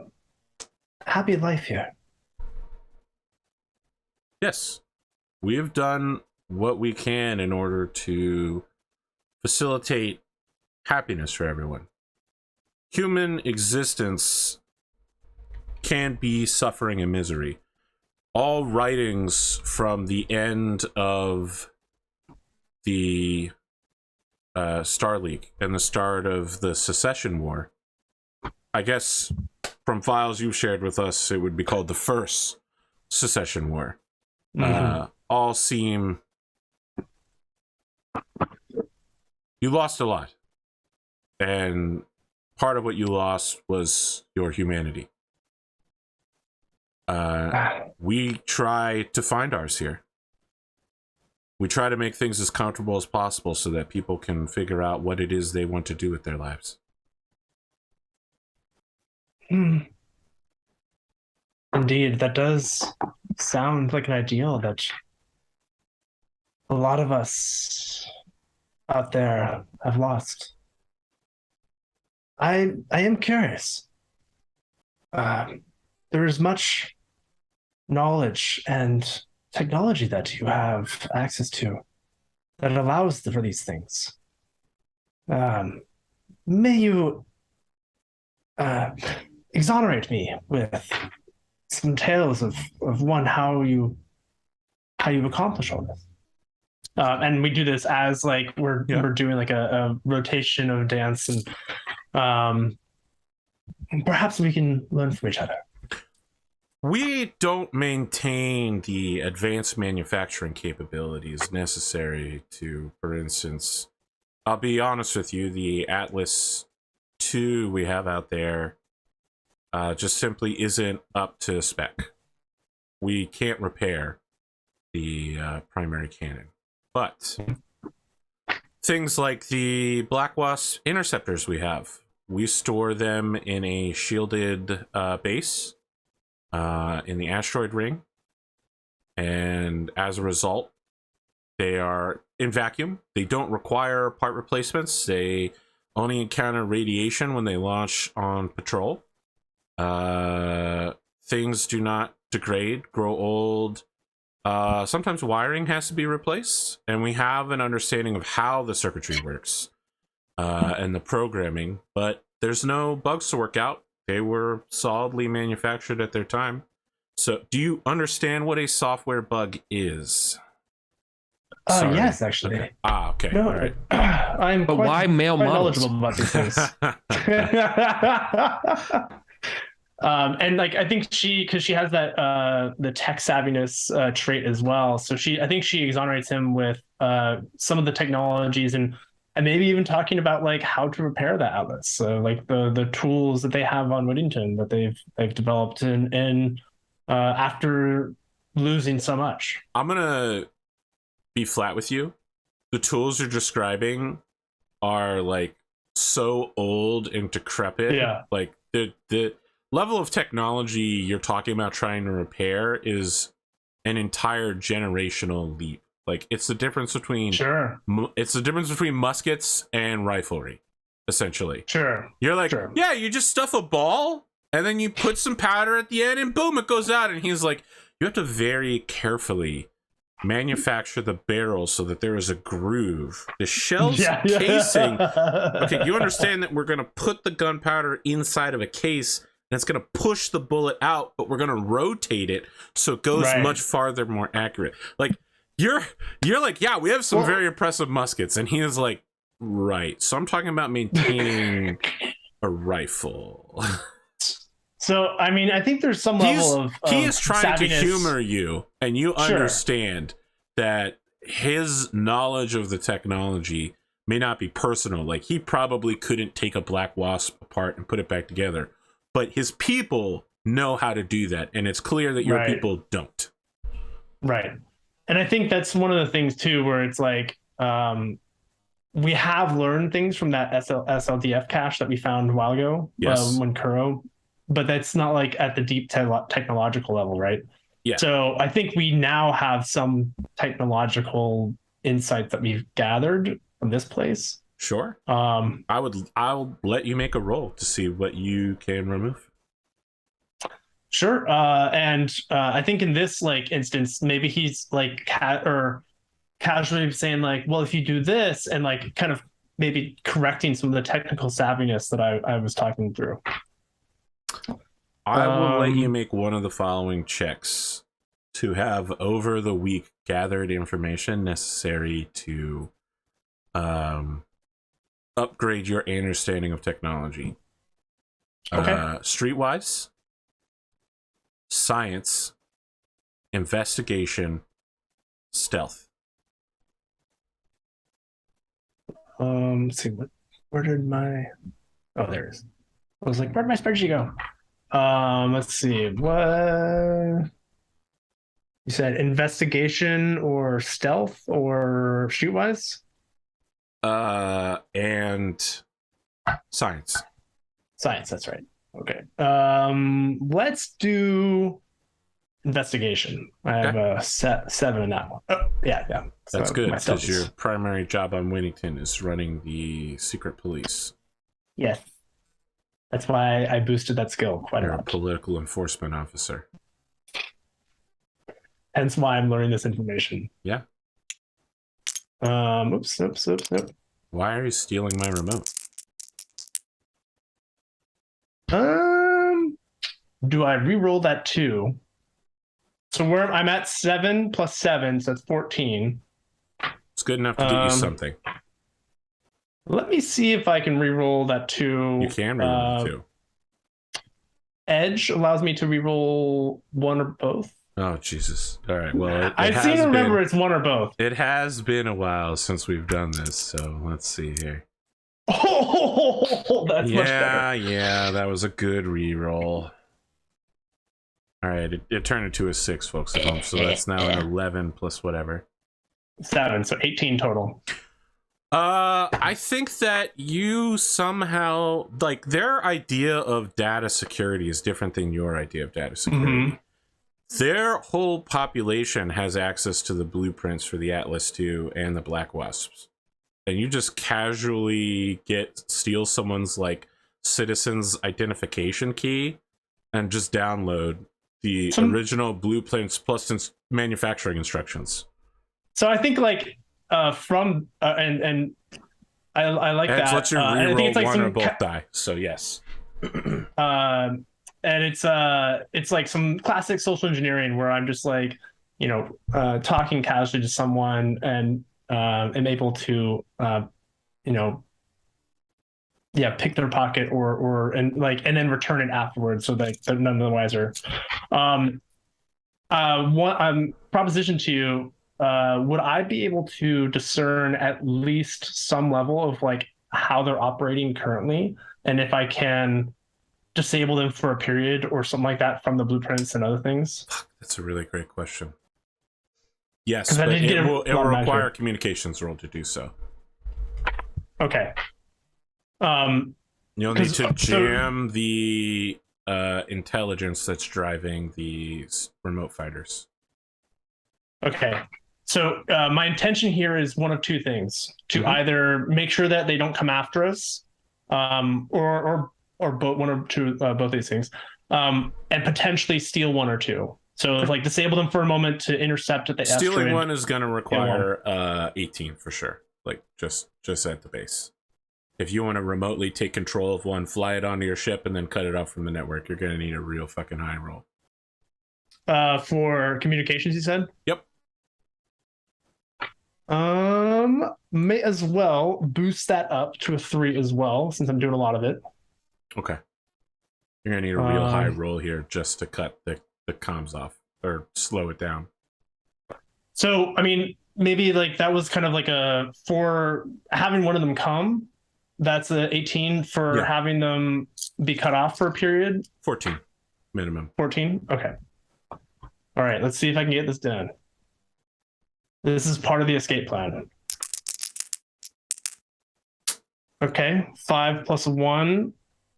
happy life here. Yes, we have done what we can in order to facilitate happiness for everyone. Human existence can be suffering and misery. All writings from the end of the Star League and the start of the Secession War, I guess from files you've shared with us, it would be called the First Secession War. All seem... You lost a lot. And part of what you lost was your humanity. We try to find ours here. We try to make things as comfortable as possible so that people can figure out what it is they want to do with their lives. Indeed, that does sound like an ideal that a lot of us out there have lost. I am curious. There is much knowledge and technology that you have access to that allows for these things. May you exonerate me with some tales of one how you accomplish all this. And we do this as like we're doing like a rotation of dance, and perhaps we can learn from each other. We don't maintain the advanced manufacturing capabilities necessary to, for instance, I'll be honest with you, the Atlas 2 we have out there just simply isn't up to spec. We can't repair the primary cannon. But things like the Black Wasp interceptors we store them in a shielded base in the asteroid ring, and as a result, they are in vacuum. They don't require part replacements. They only encounter radiation when they launch on patrol. Things do not degrade, grow old. Sometimes wiring has to be replaced, and we have an understanding of how the circuitry works and the programming, but there's no bugs to work out. They were solidly manufactured at their time. So, do you understand what a software bug is? Yes, actually. Okay. Okay. No, all right. I'm but quite, why male quite models? knowledgeable about these things. And like I think because she has that the tech savviness trait as well. So I think she exonerates him with some of the technologies and maybe even talking about like how to repair the Atlas. So like the tools that they have on Whittington that they've developed and after losing so much. I'm gonna be flat with you. The tools you're describing are like so old and decrepit. Yeah. Like the level of technology you're talking about trying to repair is an entire generational leap. Like it's the difference between it's the difference between muskets and riflery, essentially. You're like, yeah, you just stuff a ball and then you put some powder at the end and boom, it goes out. And he's like, you have to very carefully manufacture the barrel so that there is a groove. The shell's casing. Okay, you understand that we're gonna put the gunpowder inside of a case and it's gonna push the bullet out, but we're gonna rotate it so it goes much farther, more accurate. Like you're like, yeah, we have some very impressive muskets, and he is like, right. So I'm talking about maintaining a rifle. So I mean, I think there's some level of he is trying savviness. to humor you, and you understand that his knowledge of the technology may not be personal. Like he probably couldn't take a black wasp apart and put it back together, but his people know how to do that, and it's clear that your people don't. Right. And I think that's one of the things too, where it's like we have learned things from that SLDF cache that we found a while ago when Kuro, but that's not like at the deep technological level, right? Yeah. So I think we now have some technological insights that we've gathered from this place. Sure. I'll let you make a roll to see what you can remove. Sure. And I think in this like instance, maybe he's like casually saying like, well, if you do this, and like kind of maybe correcting some of the technical savviness that I was talking through. I will let you make one of the following checks to have over the week gathered information necessary to upgrade your understanding of technology. Okay. Streetwise, science, investigation, stealth. Let's see, where did my there it is. I was like, where'd my spreadsheet go? Let's see, what you said, investigation or stealth or streetwise? And science. Science, that's right. Okay. Let's do investigation. I have a 7 in that one. Oh, yeah. That's good, because your primary job on Winnington is running the secret police. Yes. That's why I boosted that skill quite a lot. You're a political enforcement officer. Hence why I'm learning this information. Yeah. Oops. Why are you stealing my remote? Do I re-roll that 2? So I'm at 7 plus 7, so that's 14. It's good enough to get you something. Let me see if I can re-roll that 2. You can re-roll 2. Edge allows me to re-roll 1 or both. Oh, Jesus. All right. Well, I seem to remember it's 1 or both. It has been a while since we've done this, so let's see here. Oh, that's much better. Yeah, that was a good re-roll. All right, it turned into a 6, folks at home, so that's now an 11 plus whatever. 7, so 18 total. I think that you somehow, like, their idea of data security is different than your idea of data security. Mm-hmm. Their whole population has access to the blueprints for the Atlas II and the Black Wasps. And you just casually steal someone's, like, citizen's identification key and just download the original blueprints plus manufacturing instructions. So I think, like, from and I like that. Let's you re-roll like 1 or both die. So yes. And it's like some classic social engineering where I'm just like, talking casually to someone and am able to pick their pocket and then return it afterwards so that they're none the wiser. Proposition to you. Would I be able to discern at least some level of like how they're operating currently, and if I can disable them for a period or something like that from the blueprints and other things? That's a really great question. Yes, but it will require a communications roll to do so. Okay. You'll need to jam the intelligence that's driving these remote fighters. Okay. So my intention here is one of two things: to either make sure that they don't come after us, or both, one or two, both these things, and potentially steal one or two. So like disable them for a moment to intercept at the Stealing asteroid. one is going to require 18 for sure. Like just at the base. If you want to remotely take control of one, fly it onto your ship, and then cut it off from the network, you're going to need a real fucking high roll. For communications, you said? Yep. May as well boost that up to a 3 as well, since I'm doing a lot of it. Okay. You're going to need a real high roll here just to cut the comms off or slow it down. So, I mean, maybe like that was kind of like for having one of them come. That's a 18 for having them be cut off for a period. 14 minimum. 14. Okay. All right. Let's see if I can get this done. This is part of the escape plan. Okay. 5 plus 1.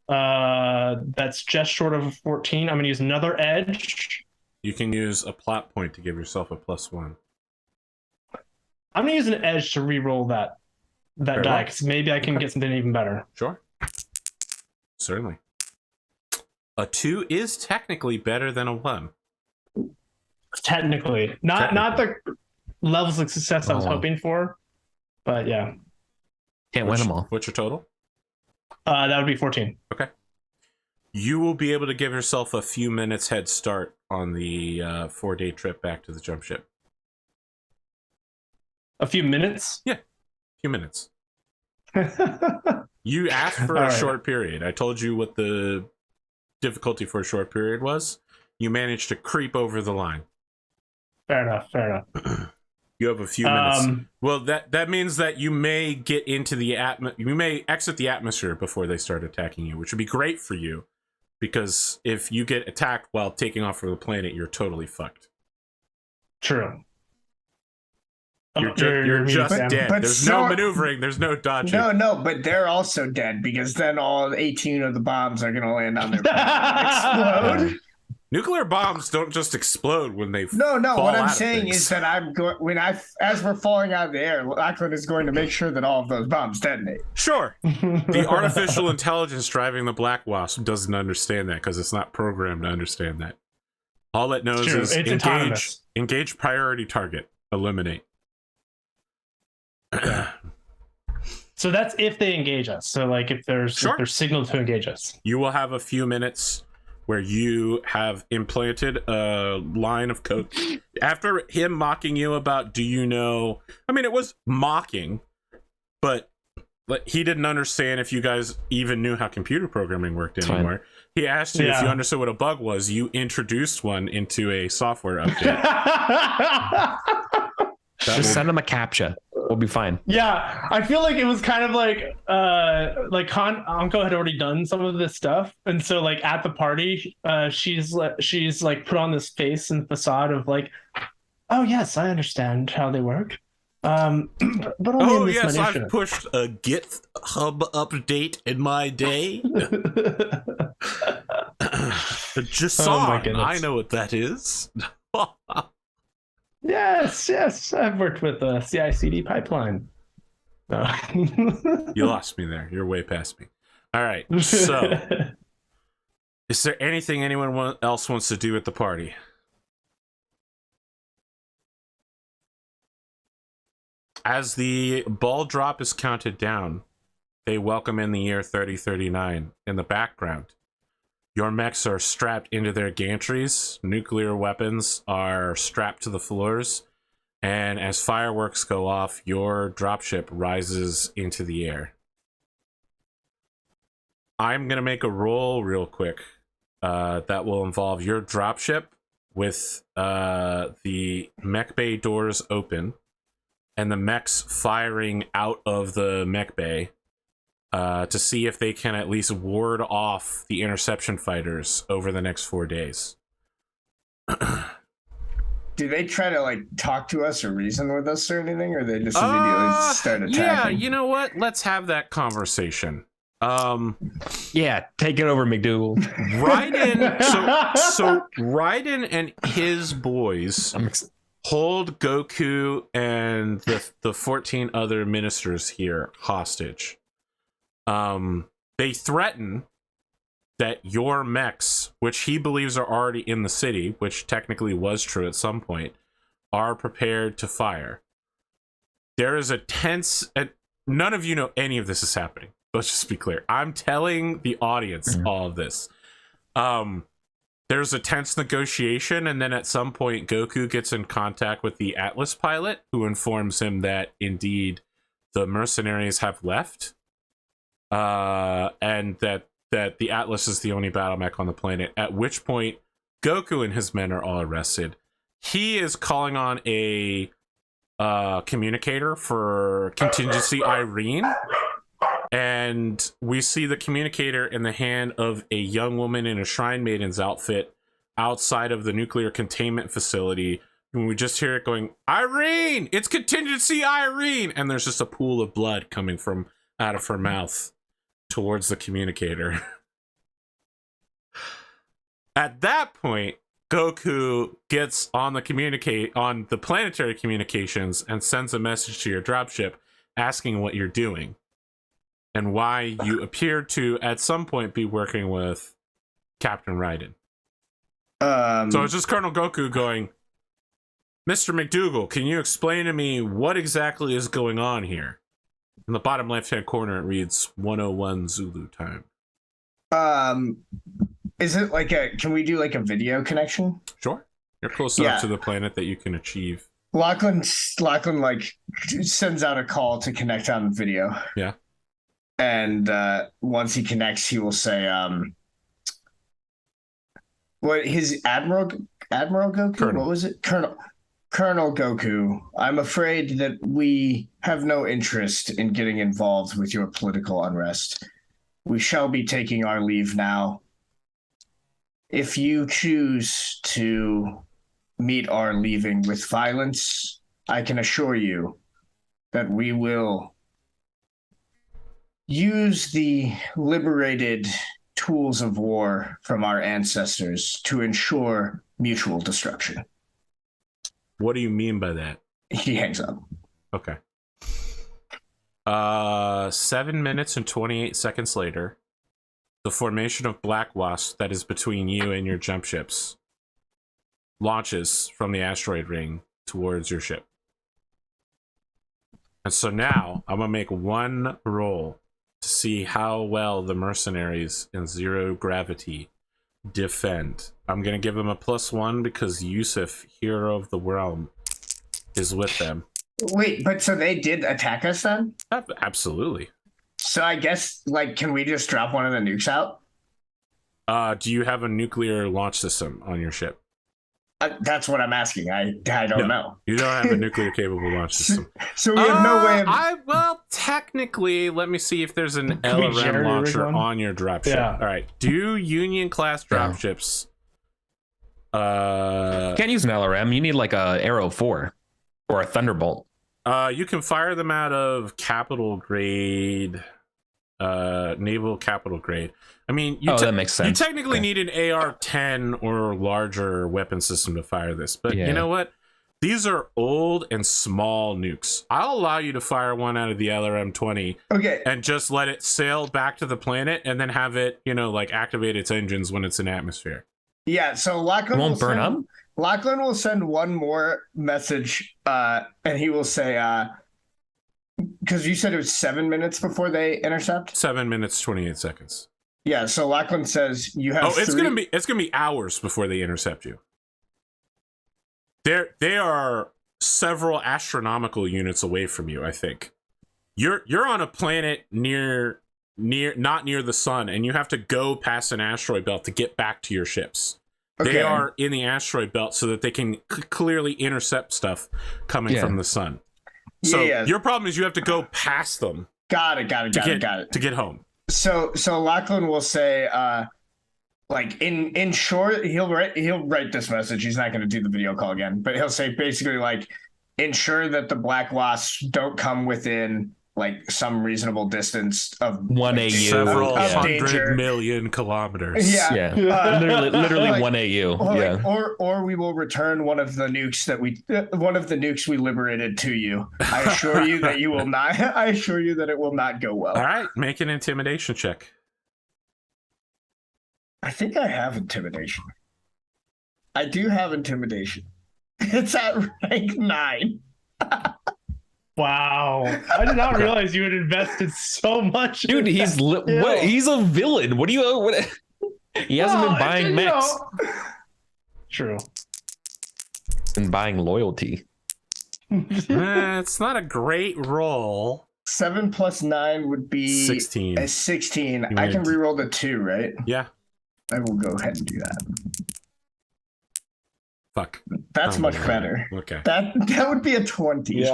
That's just short of 14. I'm going to use another edge. You can use a plot point to give yourself a +1. I'm going to use an edge to re-roll that die, because maybe I can get something even better. Sure. Certainly. A 2 is technically better than a 1. Technically. Not the levels of success I was hoping for, but yeah. Can't win them all. What's your total? That would be 14. Okay. You will be able to give yourself a few minutes head start on the 4-day trip back to the jump ship. A few minutes? Yeah. Few minutes. You asked for a short period. I told you what the difficulty for a short period was. You managed to creep over the line. Fair enough. You have a few minutes. Well, that means that you may get into the you may exit the atmosphere before they start attacking you, which would be great for you, because if you get attacked while taking off from the planet, you're totally fucked. True. You're just dead. There's no maneuvering. There's no dodging. No, but they're also dead, because then all 18 of the bombs are going to land on their planet and explode. Nuclear bombs don't just explode when they No, what I'm saying is that as we're falling out of the air, Lachlan is going to make sure that all of those bombs detonate. Sure. The artificial intelligence driving the Black Wasp doesn't understand that, because it's not programmed to understand that. All it knows is engage priority target, eliminate. Yeah. So that's if they engage us. So like if there's signal to engage us. You will have a few minutes where you have implanted a line of code. After him mocking you about, do you know... I mean, it was mocking, but he didn't understand if you guys even knew how computer programming worked anymore. He asked you if you understood what a bug was. You introduced one into a software update. Just send him a CAPTCHA. We'll be fine. Yeah, I feel like it was kind of like Anko had already done some of this stuff, and so like at the party, she's like put on this face and facade of like, oh yes, I understand how they work. But only in this mansion. I've pushed a GitHub update in my day. Just I know what that is. Yes, I've worked with the CI/CD pipeline. You lost me there. You're way past me. All right. So, is there anything anyone else wants to do at the party? As the ball drop is counted down, they welcome in the year 3039 in the background. Your mechs are strapped into their gantries, nuclear weapons are strapped to the floors, and as fireworks go off, your dropship rises into the air. I'm going to make a roll real quick that will involve your dropship with the mech bay doors open and the mechs firing out of the mech bay. To see if they can at least ward off the interception fighters over the next 4 days. Do they try to like talk to us or reason with us or anything, or they just immediately start attacking? Yeah, you know what? Let's have that conversation. Yeah, take it over, McDougal. Raiden, so Raiden and his boys hold Goku and the 14 other ministers here hostage. They threaten that your mechs, which he believes are already in the city, which technically was true at some point, are prepared to fire. There is a tense, and none of you know any of this is happening. Let's just be clear. I'm telling the audience all of this. There's a tense negotiation, and then at some point, Goku gets in contact with the Atlas pilot, who informs him that indeed the mercenaries have left, and that the Atlas is the only battle mech on the planet. At which point, Goku and his men are all arrested. He is calling on a communicator for contingency Irene, and we see the communicator in the hand of a young woman in a Shrine Maiden's outfit outside of the nuclear containment facility, and we just hear it going, "Irene, it's contingency Irene," and there's just a pool of blood coming from out of her mouth towards the communicator. At that point, Goku gets on the planetary communications and sends a message to your dropship asking what you're doing and why you appear to at some point be working with Captain Raiden. So it's just Colonel Goku going, "Mr. McDougal, can you explain to me what exactly is going on here?" In the bottom left-hand corner, it reads 101 Zulu time. Is it like can we do like a video connection? Sure. You're close enough to the planet that you can achieve. Lachlan like sends out a call to connect on video. Yeah. And once he connects, he will say, what his Admiral Goku? Colonel. What was it? Colonel Goku, I'm afraid that we have no interest in getting involved with your political unrest. We shall be taking our leave now. If you choose to meet our leaving with violence, I can assure you that we will use the liberated tools of war from our ancestors to ensure mutual destruction. What do you mean by that? He hangs up. Okay. 7 minutes and 28 seconds later, the formation of Black Wasp that is between you and your jump ships launches from the asteroid ring towards your ship. And so now I'm going to make one roll to see how well the mercenaries in zero gravity defend. I'm going to give them a +1 because Yusuf, hero of the realm, is with them. Wait, but so they did attack us then? Absolutely. So I guess, like, can we just drop one of the nukes out? Do you have a nuclear launch system on your ship? That's what I'm asking. I don't know. You don't have a nuclear capable launch system. So we have no way of... Well, technically, let me see if there's an LRM launcher on your dropship. Yeah. All right. Do Union class dropships... You can't use an LRM. You need like a Arrow 4 or a Thunderbolt. You can fire them out of capital grade, naval capital grade. I mean, that makes sense. You technically need an AR-10 or larger weapon system to fire this, but you know what? These are old and small nukes. I'll allow you to fire one out of the LRM-20 and just let it sail back to the planet and then have it, like activate its engines when it's in atmosphere. Yeah, so Lachlan won't burn up? Lachlan will send one more message, and he will say, because you said it was 7 minutes before they intercept? 7 minutes, 28 seconds. Yeah, so Lachlan says you have it's gonna be hours before they intercept you. They are several astronomical units away from you, I think. You're on a planet not near the sun, and you have to go past an asteroid belt to get back to your ships. Okay. They are in the asteroid belt so that they can clearly intercept stuff coming from the sun. So your problem is you have to go past them. Got it. To get home. So Lachlan will say, like in short, he'll write this message. He's not going to do the video call again, but he'll say basically like, ensure that the Black Wasps don't come within like some reasonable distance of 1 AU. Several of hundred danger. million kilometers. Yeah. Literally like- 1 AU. Or, Yeah. or we will return one of the nukes we liberated to you. I assure you that you will not. I assure you that it will not go well. All right, make an intimidation check. I think I have intimidation. I do have intimidation. It's at rank 9. Wow. I did not realize you had invested so much. Dude, he's he's a villain. What do you what he hasn't been buying mechs True. and buying loyalty. It's not a great roll. 7 plus 9 would be 16. a 16. You I can went- reroll the 2, right? Yeah. I will go ahead and do that. Fuck. That's Oh, much okay. better. Okay. That would be a 20.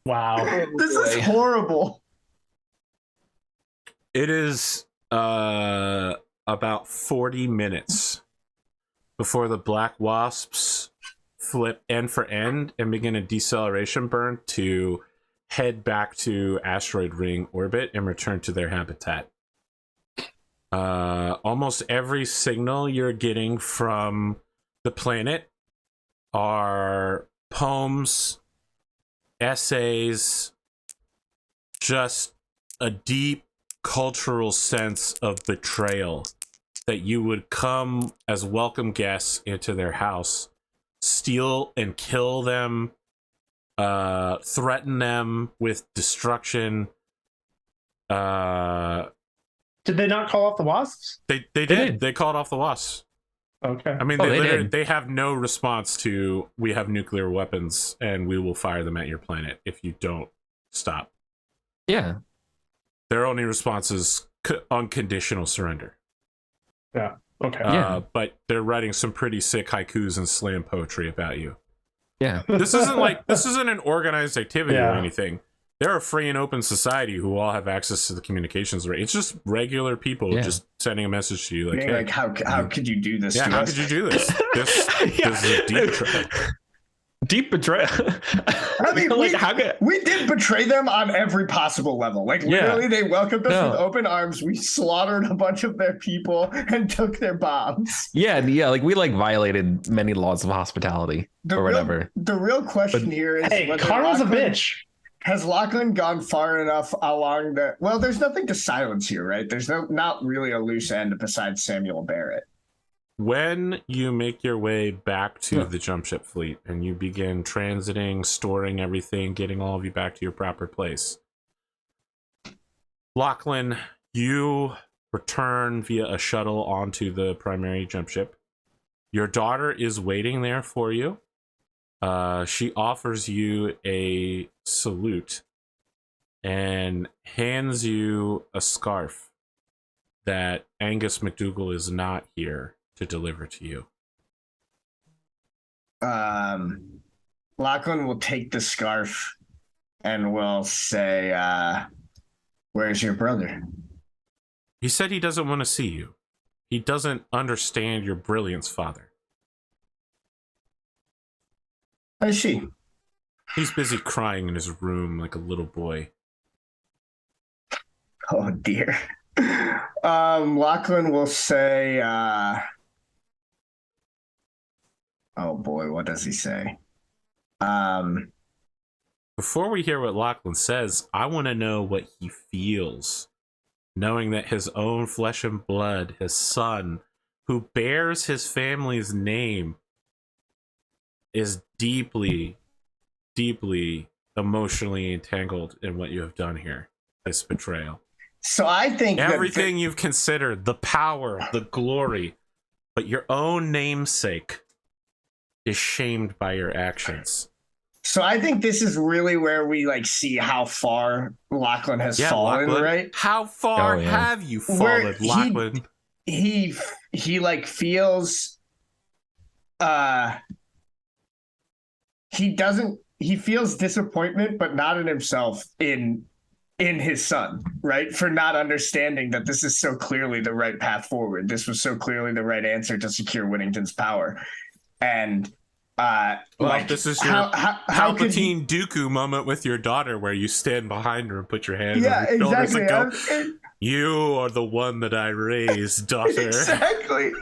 Wow. This is horrible. It is about 40 minutes before the black wasps flip end for end and begin a deceleration burn to head back to asteroid ring orbit and return to their habitat. Almost every signal you're getting from the planet are poems, essays, just a deep cultural sense of betrayal that you would come as welcome guests into their house, steal and kill them, threaten them with destruction. Did they not call off the wasps? They did. did. They called off the wasps. Okay. I mean, Oh, they they literally, did. they have no response to, we have nuclear weapons and we will fire them at your planet if you don't stop. Yeah. Their only response is unconditional surrender. Yeah. Okay. Yeah. But they're writing some pretty sick haikus and slam poetry about you. Yeah. This isn't an organized activity or Yeah. anything. They're a free and open society who all have access to the communications rate. It's just regular people just sending a message to you like, Being hey, like, how could you do this yeah, to how us? could you do this? This is a deep betrayal. Deep betrayal. I mean, Like, how could we did betray them on every possible level. Like, literally, they welcomed us with open arms. We slaughtered a bunch of their people and took their bombs. Yeah, like we like violated many laws of hospitality or whatever. The real question here is, Hey, whether Carl's a Lachlan- bitch. Has Lachlan gone far enough along the? Well, there's nothing to silence here, right? There's not really a loose end besides Samuel Barrett. When you make your way back to the jump ship fleet and you begin transiting, storing everything, getting all of you back to your proper place, Lachlan, you return via a shuttle onto the primary jump ship. Your daughter is waiting there for you. She offers you a salute and hands you a scarf that Angus McDougal is not here to deliver to you. Lachlan will take the scarf and will say, "Where's your brother?" He said he doesn't want to see you. He doesn't understand your brilliance, father. I see. He's busy crying in his room like a little boy. Oh dear. Lachlan will say, oh boy, what does he say? Before we hear what Lachlan says, I want to know what he feels, knowing that his own flesh and blood, his son, who bears his family's name, is deeply, deeply emotionally entangled in what you have done here. This betrayal. So I think Everything you've considered, the power, the glory, but your own namesake is shamed by your actions. So I think this is really where we like see how far Lachlan has fallen, Lachlan, right? How far have you fallen, Lachlan? He like feels he feels disappointment, but not in himself, in his son, right? For not understanding that this is so clearly the right path forward. This was so clearly the right answer to secure Whittington's power. And This is your Palpatine Dooku moment with your daughter, where you stand behind her and put your hand on her shoulders and go, "You are the one that I raised, daughter." Exactly.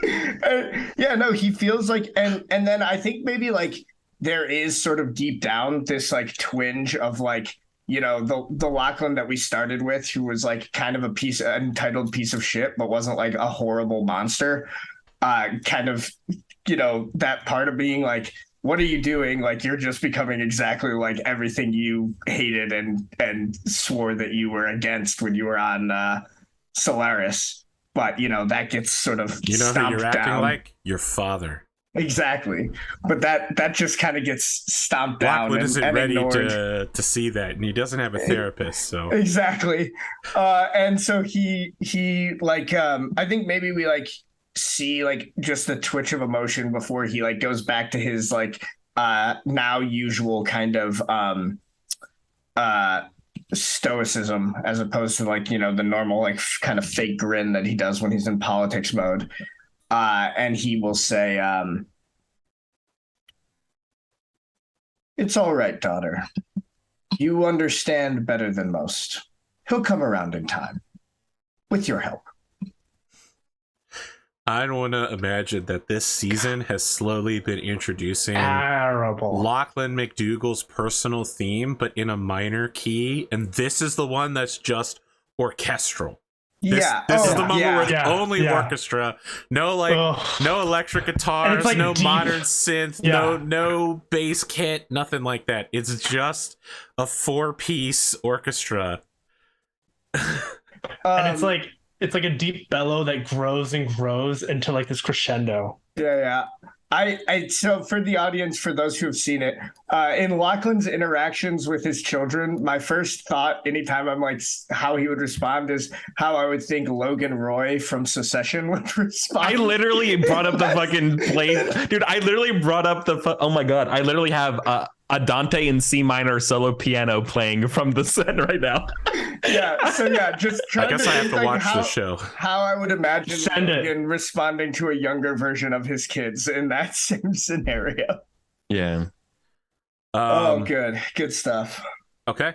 No, he feels like, and then I think maybe like there is sort of deep down this like twinge of like, the Lachlan that we started with, who was like kind of an entitled piece of shit, but wasn't like a horrible monster. Kind of, that part of being like, what are you doing? Like, you're just becoming exactly like everything you hated and swore that you were against when you were on Solaris. But, that gets sort of stomped who you're acting down. like? Your father. Exactly. But that just kind of gets stomped down. Blackwood isn't ready ignored. to see that, and he doesn't have a therapist, so. Exactly. And so he like, I think maybe we like see like just the twitch of emotion before he like goes back to his like now usual kind of stoicism, as opposed to like, the normal like kind of fake grin that he does when he's in politics mode. And he will say, "It's all right, daughter. You understand better than most. He'll come around in time. With your help." I don't want to imagine that this season has slowly been introducing terrible Lachlan McDougall's personal theme, but in a minor key, and this is the one that's just orchestral. This is the moment where it's only orchestra, no electric guitars, like no deep modern synth, no bass kit, nothing like that. It's just a 4-piece orchestra. And it's like a deep bellow that grows and grows into like this crescendo. Yeah. So for the audience, for those who have seen it, in Lachlan's interactions with his children, my first thought anytime I'm like how he would respond is how I would think Logan Roy from Secession would respond. I literally brought up the fucking play. Dude, I literally brought up oh my God. I literally have a Dante in C minor solo piano playing from the set right now. Just trying I guess I have to watch the show. How I would imagine Logan responding to a younger version of his kids in that same scenario. Yeah. Good stuff. Okay.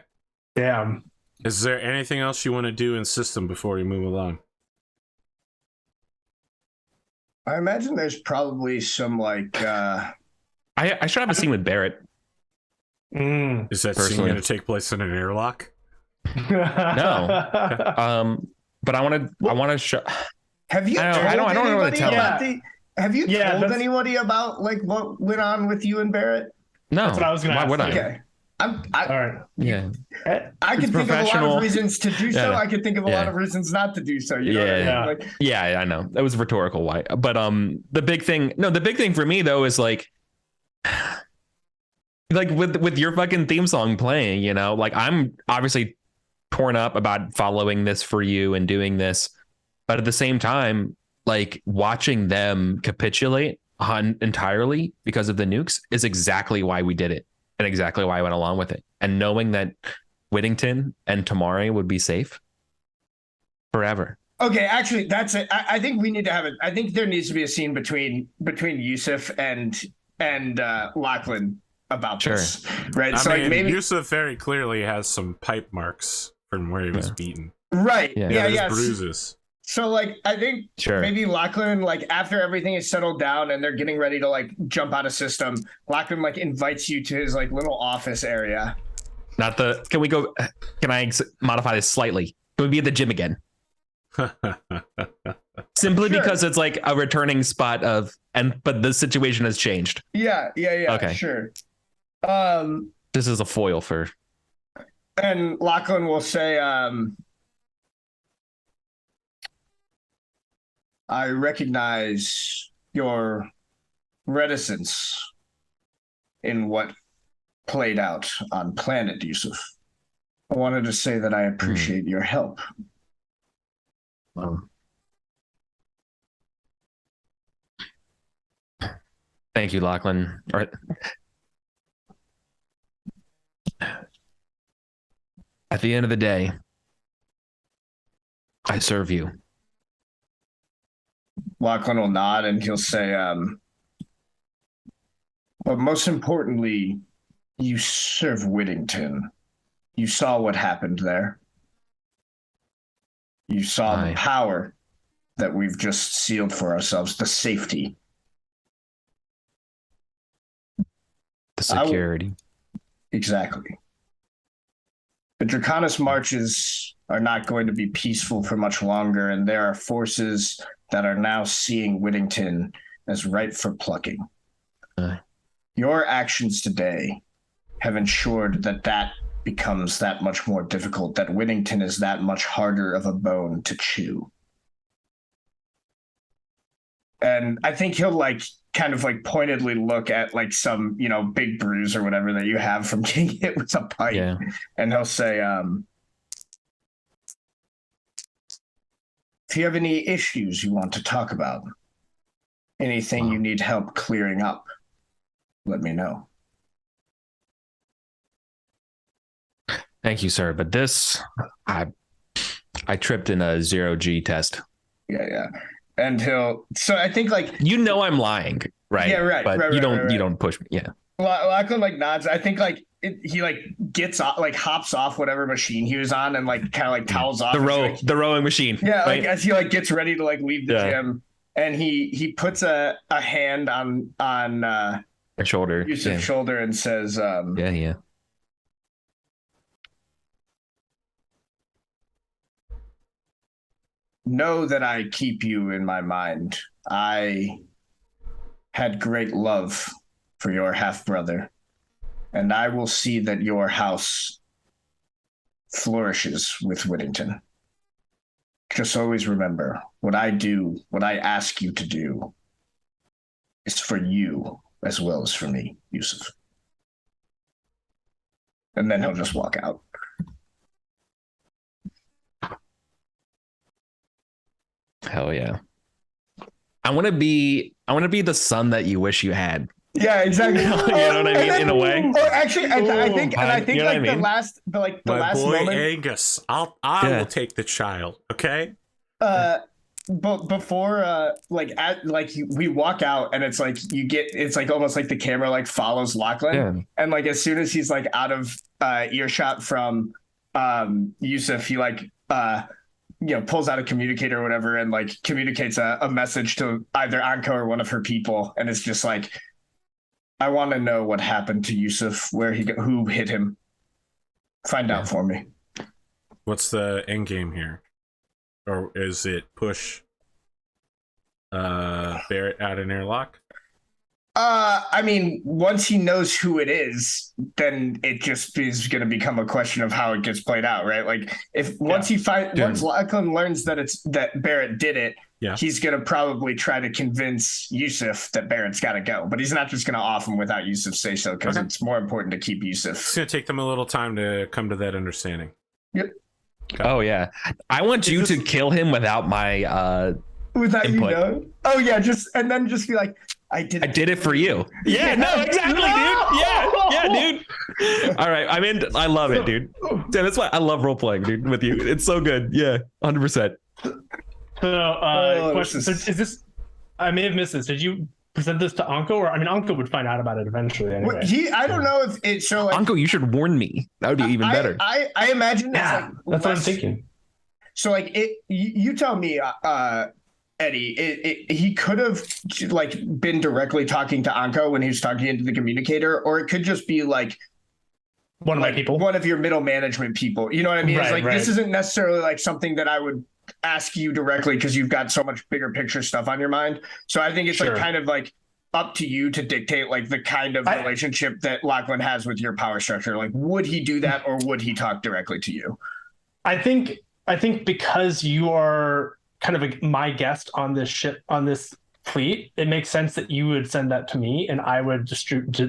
Damn. Is there anything else you want to do in system before we move along? I imagine there's probably some like I should have a scene with Barrett. Is that scene going to take place in an airlock? No. But I want to show. Have you? I don't know what to tell him. Have you told anybody about like what went on with you and Barrett? No. That's what I was going to ask. Why would I? Okay. All right. Yeah. I could think of a lot of reasons to do so. I could think of a lot of reasons not to do so. You know what I mean? I know. That was rhetorical. Why? But the big thing for me though is like with your fucking theme song playing, like I'm obviously torn up about following this for you and doing this, but at the same time, like watching them capitulate entirely because of the nukes is exactly why we did it and exactly why I went along with it. And knowing that Whittington and Tamari would be safe forever. Okay, actually, that's it. I think we need to have it. I think there needs to be a scene between Yusuf and Lachlan about this, right? I mean, maybe Yusuf very clearly has some pipe marks from where he was beaten. Right. Yeah. Bruises. So like I think maybe Lachlan, like after everything is settled down and they're getting ready to like jump out of system, Lachlan like invites you to his like little office area. Can I modify this slightly? Can we be at the gym again? Simply because it's like a returning spot but the situation has changed. Yeah. Okay. Sure. This is a foil for. And Lachlan will say, I recognize your reticence in what played out on planet Yusuf. I wanted to say that I appreciate your help. Thank you, Lachlan. At the end of the day, I serve you. Lachlan will nod and he'll say, But most importantly, you serve Whittington. You saw what happened there. You saw the power that we've just sealed for ourselves, the safety. The security. Exactly. The Draconis marches are not going to be peaceful for much longer, and there are forces that are now seeing Whittington as ripe for plucking. Your actions today have ensured that that becomes that much more difficult, that Whittington is that much harder of a bone to chew. And I think he'll kind of pointedly look at some, big bruise or whatever that you have from getting hit with a pipe. Yeah. And he'll say, if you have any issues you want to talk about, anything you need help clearing up, let me know. Thank you, sir. But this, I tripped in a 0G test. Yeah. And so I think I'm lying, right? Yeah, right. But right, you right, don't push me. Yeah. Lachlan nods. I think he gets off, hops off whatever machine he was on and kind of towels off the rowing machine. Yeah, right? As he gets ready to leave the gym, and he puts a hand on a shoulder, Yusuf's shoulder, and says, yeah. Know that I keep you in my mind. I had great love for your half-brother, and I will see that your house flourishes with Whittington. Just always remember, what I do, what I ask you to do, is for you as well as for me, Yusuf. And then he'll just walk out. Hell yeah. I want to be the son that you wish you had. Yeah, exactly. You know what I mean? In a way. Or actually, I think you know the last My last boy moment. Angus, I will take the child. Okay. But before we walk out and it's almost like the camera follows Lachlan, and as soon as he's out of earshot from Yusuf, he pulls out a communicator or whatever and communicates a message to either Anko or one of her people, and it's just I want to know what happened to Yusuf, who hit him. Find out for me. What's the end game here? Or is it push Barrett out an airlock? I mean, once he knows who it is, then it just is going to become a question of how it gets played out, right? Once Lachlan learns that Barrett did it, he's going to probably try to convince Yusuf that Barrett's got to go, but he's not just going to off him without Yusuf say so, because it's more important to keep Yusuf. It's going to take them a little time to come to that understanding. Yep. Okay. Oh yeah, I want you to kill him without my without input. You know. Oh yeah, just be like, I did it for you. Yeah, no, exactly, dude. Yeah, dude. All right, I love it, dude. That's why I love role playing, dude, with you. It's so good. Yeah, 100%. So, question: is this? I may have missed this. Did you present this to Anko, or Anko would find out about it eventually anyway? I don't know if it's so. Anko, you should warn me. That would be even better. I imagine. Yeah, that's what I'm thinking. So you tell me, Eddie. He could have been directly talking to Anko when he was talking into the communicator, or it could just be one of my people, one of your middle management people. You know what I mean? Right, it's this isn't necessarily something that I would ask you directly because you've got so much bigger picture stuff on your mind. So I think it's kind of up to you to dictate the kind of relationship that Lachlan has with your power structure. Would he do that, or would he talk directly to you? I think because you are kind of my guest on this ship, on this fleet, it makes sense that you would send that to me and I would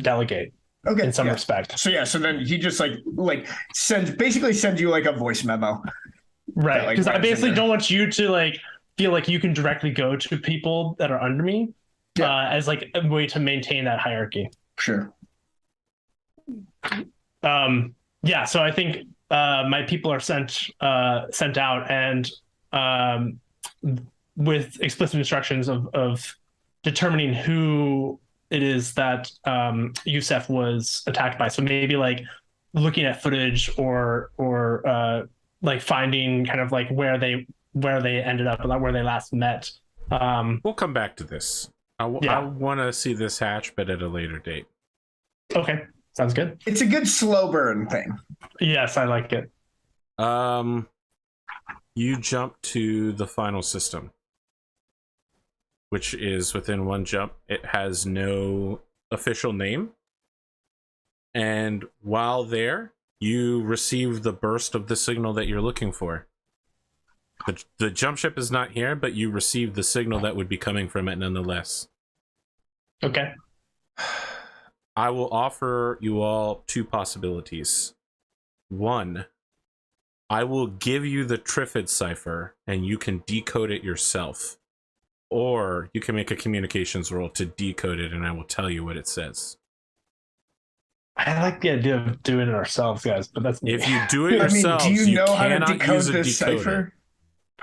delegate. Okay, in some respect. So then he just sends you a voice memo. Right, because I basically don't want you to feel like you can directly go to people that are under me as a way to maintain that hierarchy. Sure. So I think my people are sent out and with explicit instructions of determining who it is that Yusef was attacked by. So maybe like looking at footage or like finding kind of like where they ended up, like where they last met. We'll come back to this. I want to see this hatch, but at a later date. Okay, sounds good. It's a good slow burn thing. Yes, I like it. You jump to the final system, which is within one jump. It has no official name. And while there, you receive the burst of the signal that you're looking for. The jump ship is not here, but you receive the signal that would be coming from it nonetheless. Okay. I will offer you all two possibilities. One, I will give you the Trifid cipher and you can decode it yourself. Or you can make a communications roll to decode it and I will tell you what it says. I like the idea of doing it ourselves, guys, but that's if you do it yourselves, do you know how to cannot decode use a this decoder. cipher?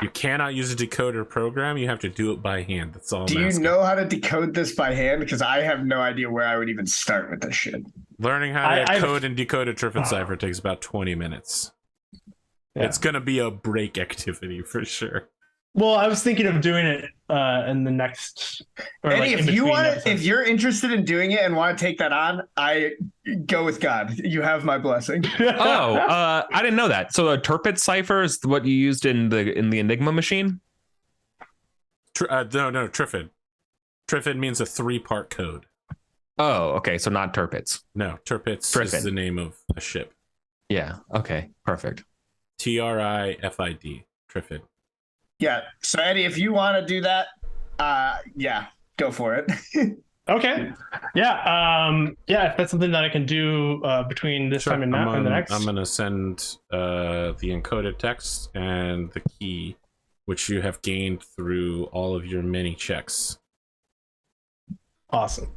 You cannot use a decoder program. You have to do it by hand. That's all. Do you know how to decode this by hand? Because I have no idea where I would even start with this shit. Learning how to code and decode a Trifid cipher takes about 20 minutes. Yeah. It's going to be a break activity for sure. Well, I was thinking of doing it in the next. Eddie, like if you're interested in doing it and want to take that on, I go with God. You have my blessing. I didn't know that. So a Turpid cipher is what you used in the Enigma machine. No, Trifid. Trifid means a 3-part code. Oh, okay. So not Turpids. No, Turpids is the name of a ship. Yeah. Okay. Perfect. TRIFID. Trifid. Yeah. So Eddie, if you want to do that, yeah, go for it. Okay. Yeah. If that's something that I can do between this time and now and the next. I'm gonna send the encoded text and the key, which you have gained through all of your mini checks. Awesome.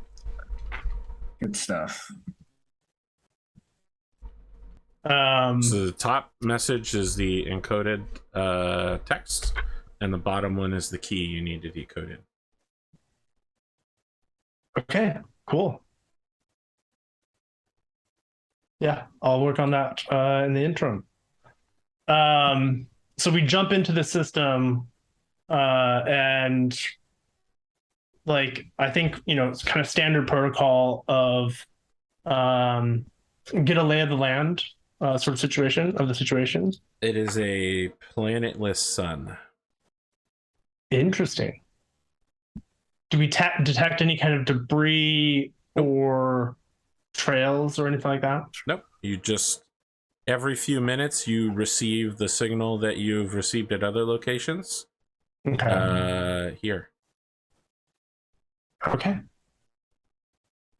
Good stuff. So the top message is the encoded text, and the bottom one is the key you need to decode it. Okay, cool. Yeah, I'll work on that in the interim. So we jump into the system, and like I think it's kind of standard protocol of get a lay of the land. Sort of situation. It is a planetless sun. Interesting. Do we detect any kind of debris or trails or anything like that? Nope. You just every few minutes you receive the signal that you've received at other locations. Okay. Here. Okay.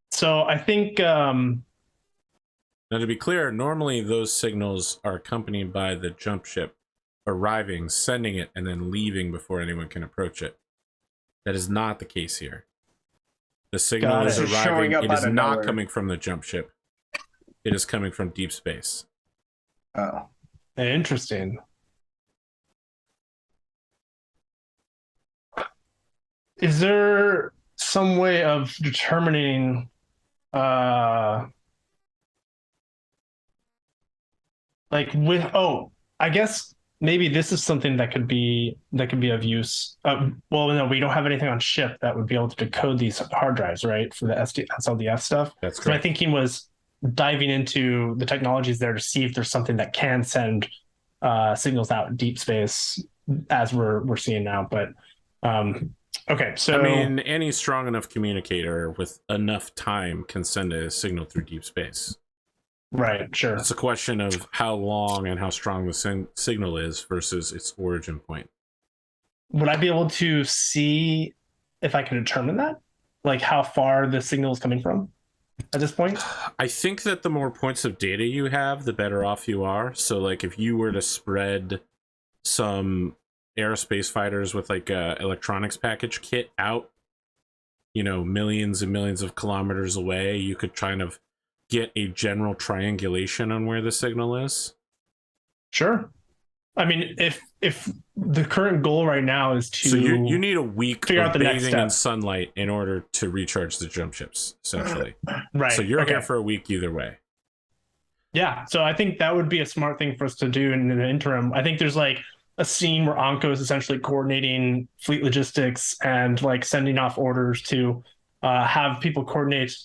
So I think. Now, to be clear, normally those signals are accompanied by the jump ship arriving, sending it, and then leaving before anyone can approach it. That is not the case here. The signal is arriving. It is not coming from the jump ship. It is coming from deep space. Oh. Interesting. Is there some way of determining I guess maybe this is something that could be of use. Well, no, we don't have anything on ship that would be able to decode these hard drives, right? For the SLDF stuff. That's correct. So my thinking was diving into the technologies there to see if there's something that can send signals out in deep space as we're seeing now. But okay, so I mean, any strong enough communicator with enough time can send a signal through deep space. Right, sure. It's a question of how long and how strong the signal is versus its origin point. Would I be able to see if I can determine that? Like how far the signal is coming from at this point? I think that the more points of data you have, the better off you are. So like if you were to spread some aerospace fighters with like a electronics package kit out, millions and millions of kilometers away, you could kind of get a general triangulation on where the signal is. Sure. I mean, if the current goal right now is to so you need a week figure of out the next bathing in step. sunlight in order to recharge the jump ships, essentially. Right. So you're okay. here for a week either way. Yeah, so I think that would be a smart thing for us to do in the interim. I think there's like a scene where Anko is essentially coordinating fleet logistics and like sending off orders to have people coordinate,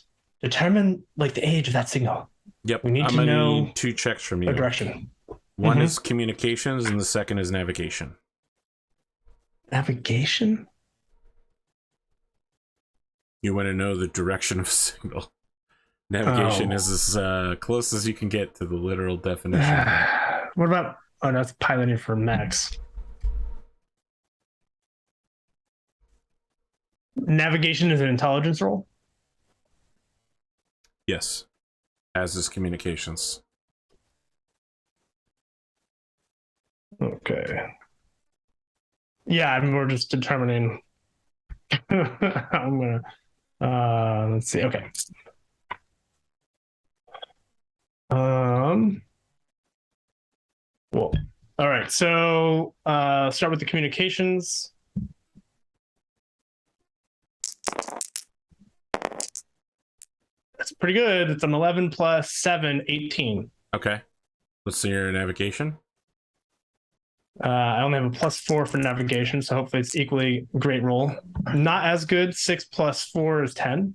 determine like the age of that signal. Yep. We need I'm to gonna know need 2 checks from the you. direction. One is communications and the second is navigation. Navigation? You want to know the direction of a signal. Navigation is as close as you can get to the literal definition. What about, oh, that's piloting for mechs. Navigation is an intelligence role? Yes. As is communications. Okay. Yeah, I mean, we're just determining. I'm gonna let's see. Okay. Well, all right. So start with the communications. That's pretty good. It's an 11 plus 7, 18. Okay. What's your navigation? I only have a +4 for navigation, so hopefully it's equally great roll. Not as good. 6 plus 4 is 10.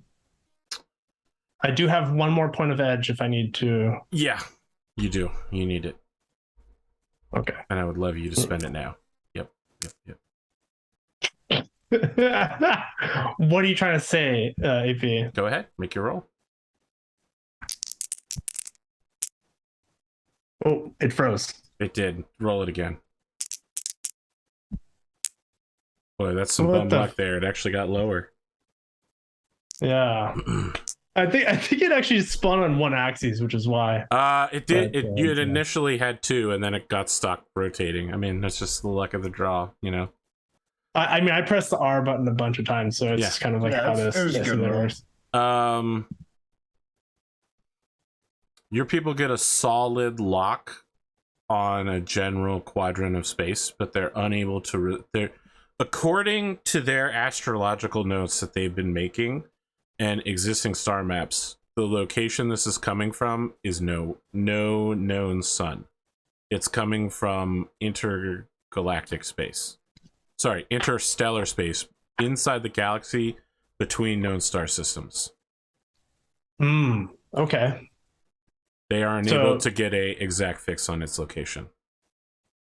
I do have one more point of edge if I need to. Yeah, you do. You need it. Okay. And I would love you to spend it now. Yep. What are you trying to say, AP? Go ahead. Make your roll. Oh, it froze. It did. Roll it again. Boy, that's some What bum the luck there. It actually got lower. Yeah. I think it actually spun on one axis, which is why. It did. You had initially had 2, and then it got stuck rotating. I mean, that's just the luck of the draw, you know. I mean, I pressed the R button a bunch of times, so it's kind of like how this works. Your people get a solid lock on a general quadrant of space, but they're unable to. They're according to their astrological notes that they've been making and existing star maps. The location this is coming from is no known sun. It's coming from intergalactic space. Sorry, interstellar space inside the galaxy between known star systems. Okay. They are unable to get a exact fix on its location.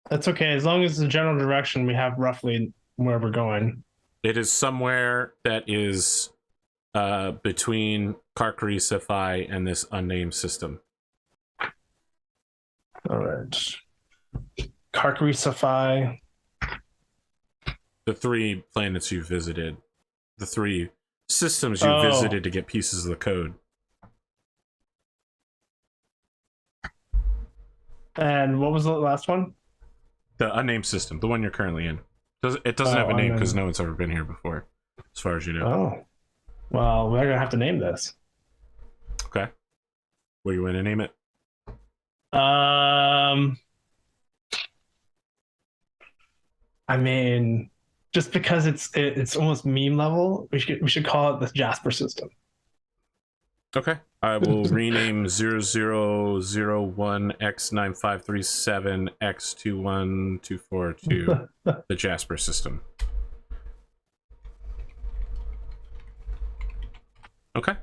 That's okay, as long as the general direction we have roughly where we're going. It is somewhere that is between Karkari Cephai and this unnamed system. All right. Karkari Cephai. The 3 planets you visited. The 3 systems you visited to get pieces of the code. And what was the last one? The unnamed system, the one you're currently in. It doesn't have a name because no one's ever been here before, as far as you know. Oh. Well, we're going to have to name this. Okay. What do you want to name it? I mean, just because it's almost meme level, we should call it the Jasper system. Okay. I will rename 0001X9537X21242 the Jasper system. Okay.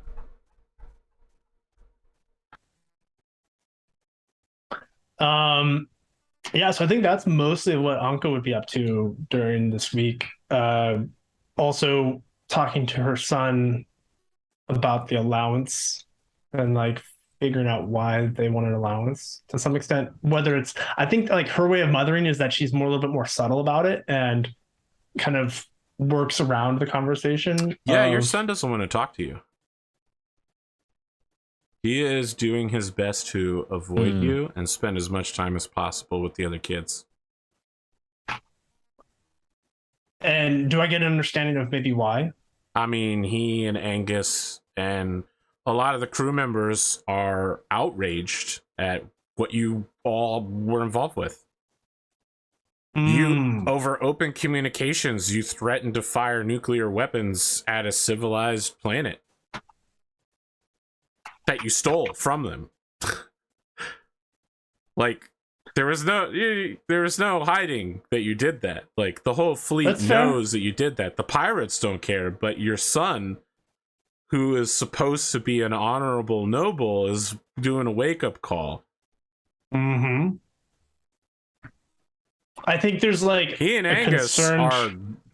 Yeah, so I think that's mostly what Anka would be up to during this week. Also talking to her son about the allowance and like figuring out why they want an allowance to some extent. Whether it's, I think like her way of mothering is that she's a little bit more subtle about it and kind of works around the conversation. Yeah, your son doesn't want to talk to you. He is doing his best to avoid you and spend as much time as possible with the other kids. And do I get an understanding of maybe why? I mean, he and Angus and a lot of the crew members are outraged at what you all were involved with. You, over open communications, you threatened to fire nuclear weapons at a civilized planet that you stole from them. Like, there was no hiding that you did that. Like, the whole fleet knows that you did that. The pirates don't care, but your son, who is supposed to be an honorable noble, is doing a wake-up call. Mm-hmm. I think there's like he and Angus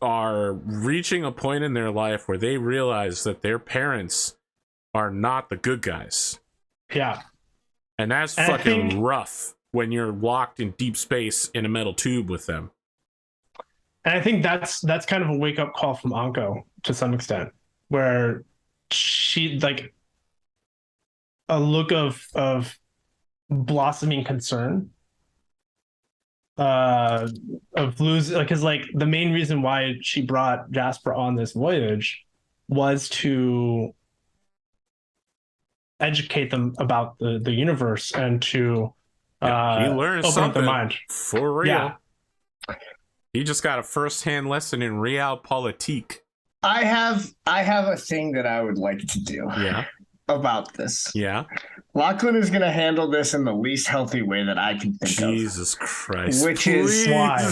are reaching a point in their life where they realize that their parents are not the good guys. Yeah. And that's fucking rough when you're locked in deep space in a metal tube with them. And I think that's kind of a wake-up call from Anko to some extent, where she like a look of blossoming concern of losing, because like the main reason why she brought Jasper on this voyage was to educate them about the universe and to he learned open up their mind for real. Yeah. He just got a first-hand lesson in realpolitik. I have a thing that I would like to do. Yeah. About this. Yeah. Lachlan is going to handle this in the least healthy way that I can think of. Jesus Christ. Which is why.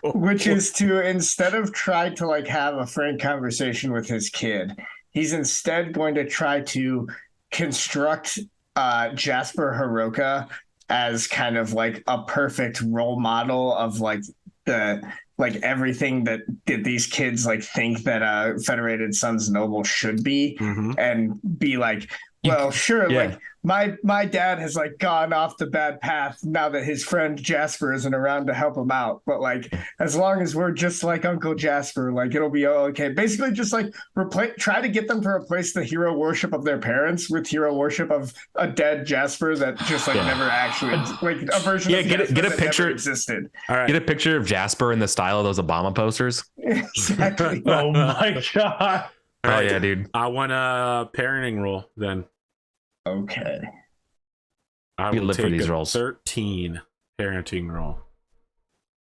Which is to, instead of try to like have a frank conversation with his kid, he's instead going to try to construct Jasper Hiroka as kind of like a perfect role model of like everything that these kids like think that a Federated Sons noble should be, and be like, well, sure, like my dad has like gone off the bad path now that his friend Jasper isn't around to help him out, but like as long as we're just like Uncle Jasper, like it'll be okay. Basically just like try to get them to replace the hero worship of their parents with hero worship of a dead Jasper that just like never actually, like a version of Jasper get a that picture never existed. All right. Get a picture of Jasper in the style of those Obama posters. Exactly. Oh my god. Oh yeah, dude. I want a parenting role then. Okay. I We will live for take these a roles. 13 parenting role.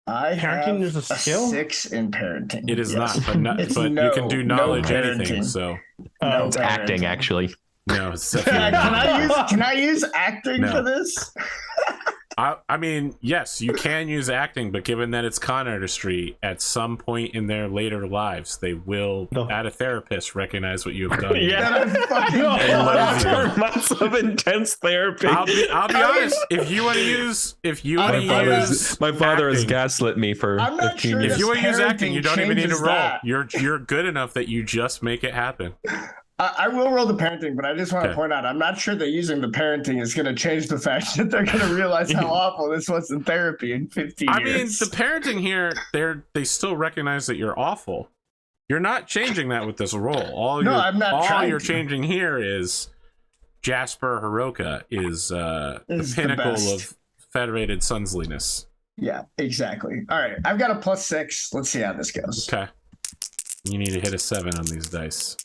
I Parenting have is a skill? 6 in parenting. It is Yes. not, but you can do knowledge anything. So No It's parenting. acting, actually. no, it's definitely Can I use acting No. for this? I mean, yes, you can use acting, but given that it's con artistry, at some point in their later lives, they will, at a therapist, recognize what you have done. Yeah. That Months of intense therapy. I'll be honest. If you want to use, My father has acting, gaslit me for I'm not 15 sure years. if you want to use acting, parenting you don't even need to changes roll. that. You're good enough that you just make it happen. I will roll the parenting, but I just want to point out, I'm not sure that using the parenting is going to change the fact that they're going to realize how awful this was in therapy in 15 years. I mean, the parenting here, they still recognize that you're awful. You're not changing that with this roll. I'm not all trying you're to. changing here is Jasper Hiroka is the pinnacle of Federated Sunsliness. Yeah, exactly. All right, I've got a +6. Let's see how this goes. Okay. You need to hit a 7 on these dice.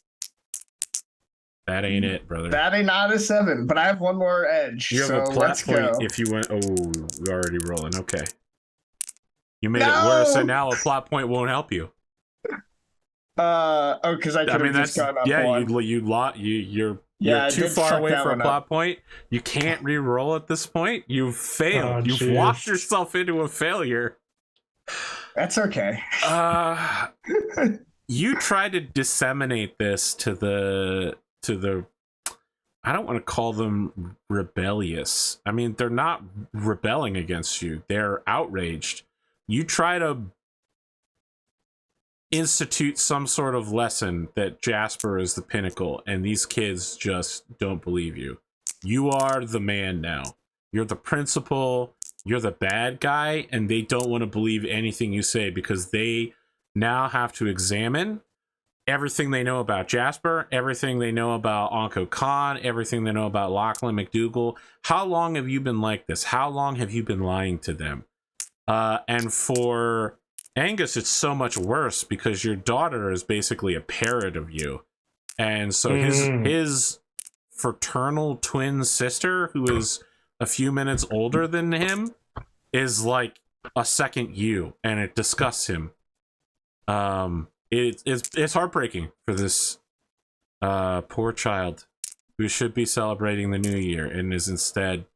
That ain't it, brother. That ain't not a 7, but I have one more edge. You have so a plot let's point go. if you went. Oh, we're already rolling. Okay. You made it worse, and now a plot point won't help you. Because I could have just gone up one. You're I too did far fuck away that for a one plot up. point. You can't re-roll at this point. You've failed. Oh, You've geez. walked yourself into a failure. That's okay. You try to disseminate this to the I don't want to call them rebellious. I mean, they're not rebelling against you. They're outraged. You try to institute some sort of lesson that Jasper is the pinnacle, and these kids just don't believe you. You are the man now. You're the principal. You're the bad guy, and they don't want to believe anything you say because they now have to examine everything they know about Jasper, everything they know about Anko Khan, everything they know about Lachlan McDougal. How long have you been like this? How long have you been lying to them? And for Angus, it's so much worse because your daughter is basically a parrot of you. And so his fraternal twin sister, who is a few minutes older than him, is like a second you, and it disgusts him. It's heartbreaking for this poor child who should be celebrating the new year and is instead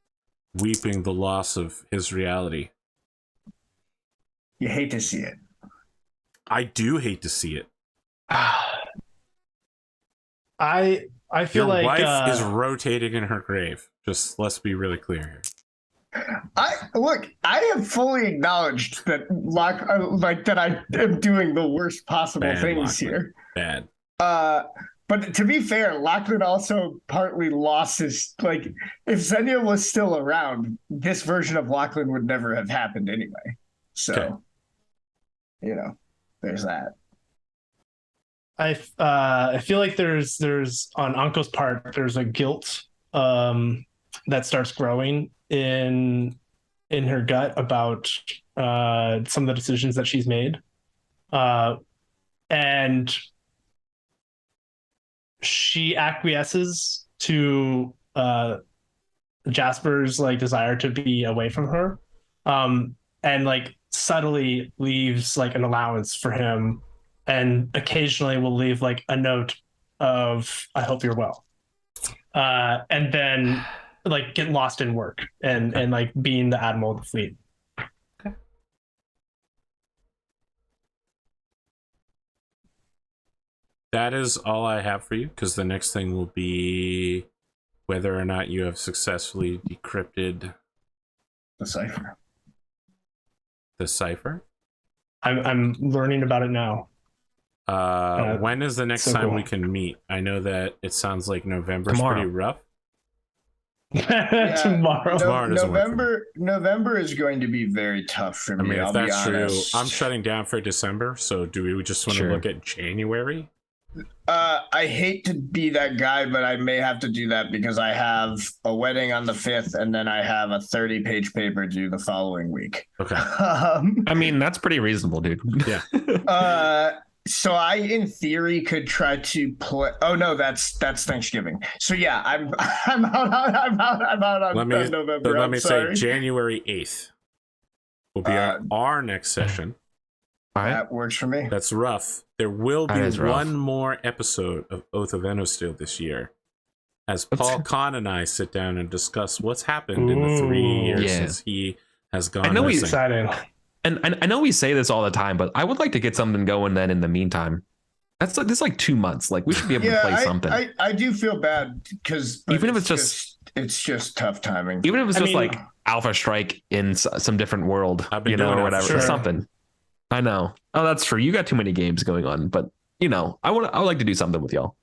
weeping the loss of his reality. You hate to see it. I do hate to see it. I feel Your like wife is rotating in her grave. Just let's be really clear here. I have fully acknowledged that that I am doing the worst possible Bad, things Lachlan. here. Bad. But to be fair, Lachlan also partly lost his, like, if Xenia was still around, this version of Lachlan would never have happened anyway. So, Okay. you know, there's that. I feel like there's on Anko's part, there's a guilt that starts growing in her gut about some of the decisions that she's made. And she acquiesces to Jasper's like desire to be away from her, and like subtly leaves like an allowance for him, and occasionally will leave like a note of "I hope you're well," and then like get lost in work and like being the admiral of the fleet. That is all I have for you, because the next thing will be whether or not you have successfully decrypted The cipher. the cipher. I'm learning about it now. When is the next so time cool. we can meet? I know that it sounds like November's Tomorrow. pretty rough. Tomorrow. Tomorrow doesn't work for me. November is going to be very tough for I me. mean, if I'll be that's true, honest. I'm shutting down for December. So do we just want to Sure. look at January? I hate to be that guy, but I may have to do that because I have a wedding on the 5th, and then I have a 30-page paper due the following week. Okay. I mean, that's pretty reasonable, dude. Yeah. So I, in theory, could try to play. Oh no, that's Thanksgiving. So yeah, I'm out on November. So let I'm me sorry. say January 8th will be our next session. All right. That works for me. That's rough. There will be That is rough. one more episode of Oath of Endosteel this year, as Paul Kahn and I sit down and discuss what's happened in the 3 years Yeah. since he has gone I know missing. Exciting. And I know we say this all the time, but I would like to get something going then in the meantime. That's like 2 months. Like we should be able to play something. I do feel bad because Even if it's just tough timing. Even if it's I just mean- like Alpha Strike in some different world, I've been you know, doing or Alpha whatever, Strike. or something. I know. Oh, that's true. You got too many games going on, but you know, I would like to do something with y'all.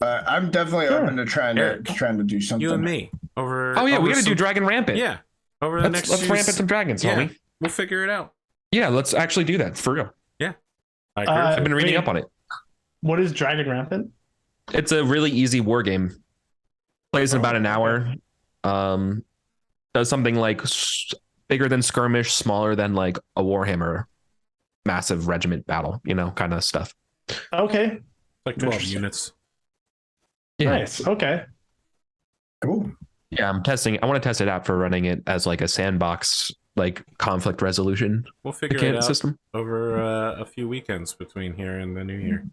I'm definitely Sure. open to trying to do something. You and me over. Oh yeah, we over got to do some- Dragon Rampant. Yeah, over the next. Let's few rampant some dragons, yeah. homie. We'll figure it out. Yeah, let's actually do that for real. I agree with I've you. been reading wait. up on it. What is Dragon Rampant? It's a really easy war game. Plays in about an hour. Does something like bigger than skirmish, smaller than like a Warhammer, massive regiment battle, you know, kind of stuff. Okay. Like 12 Interesting. units. Yeah. Nice. Okay. Cool. Yeah, I'm testing. I want to test it out for running it as like a sandbox, like conflict resolution We'll figure it mechanic out system. over a few weekends between here and the new year.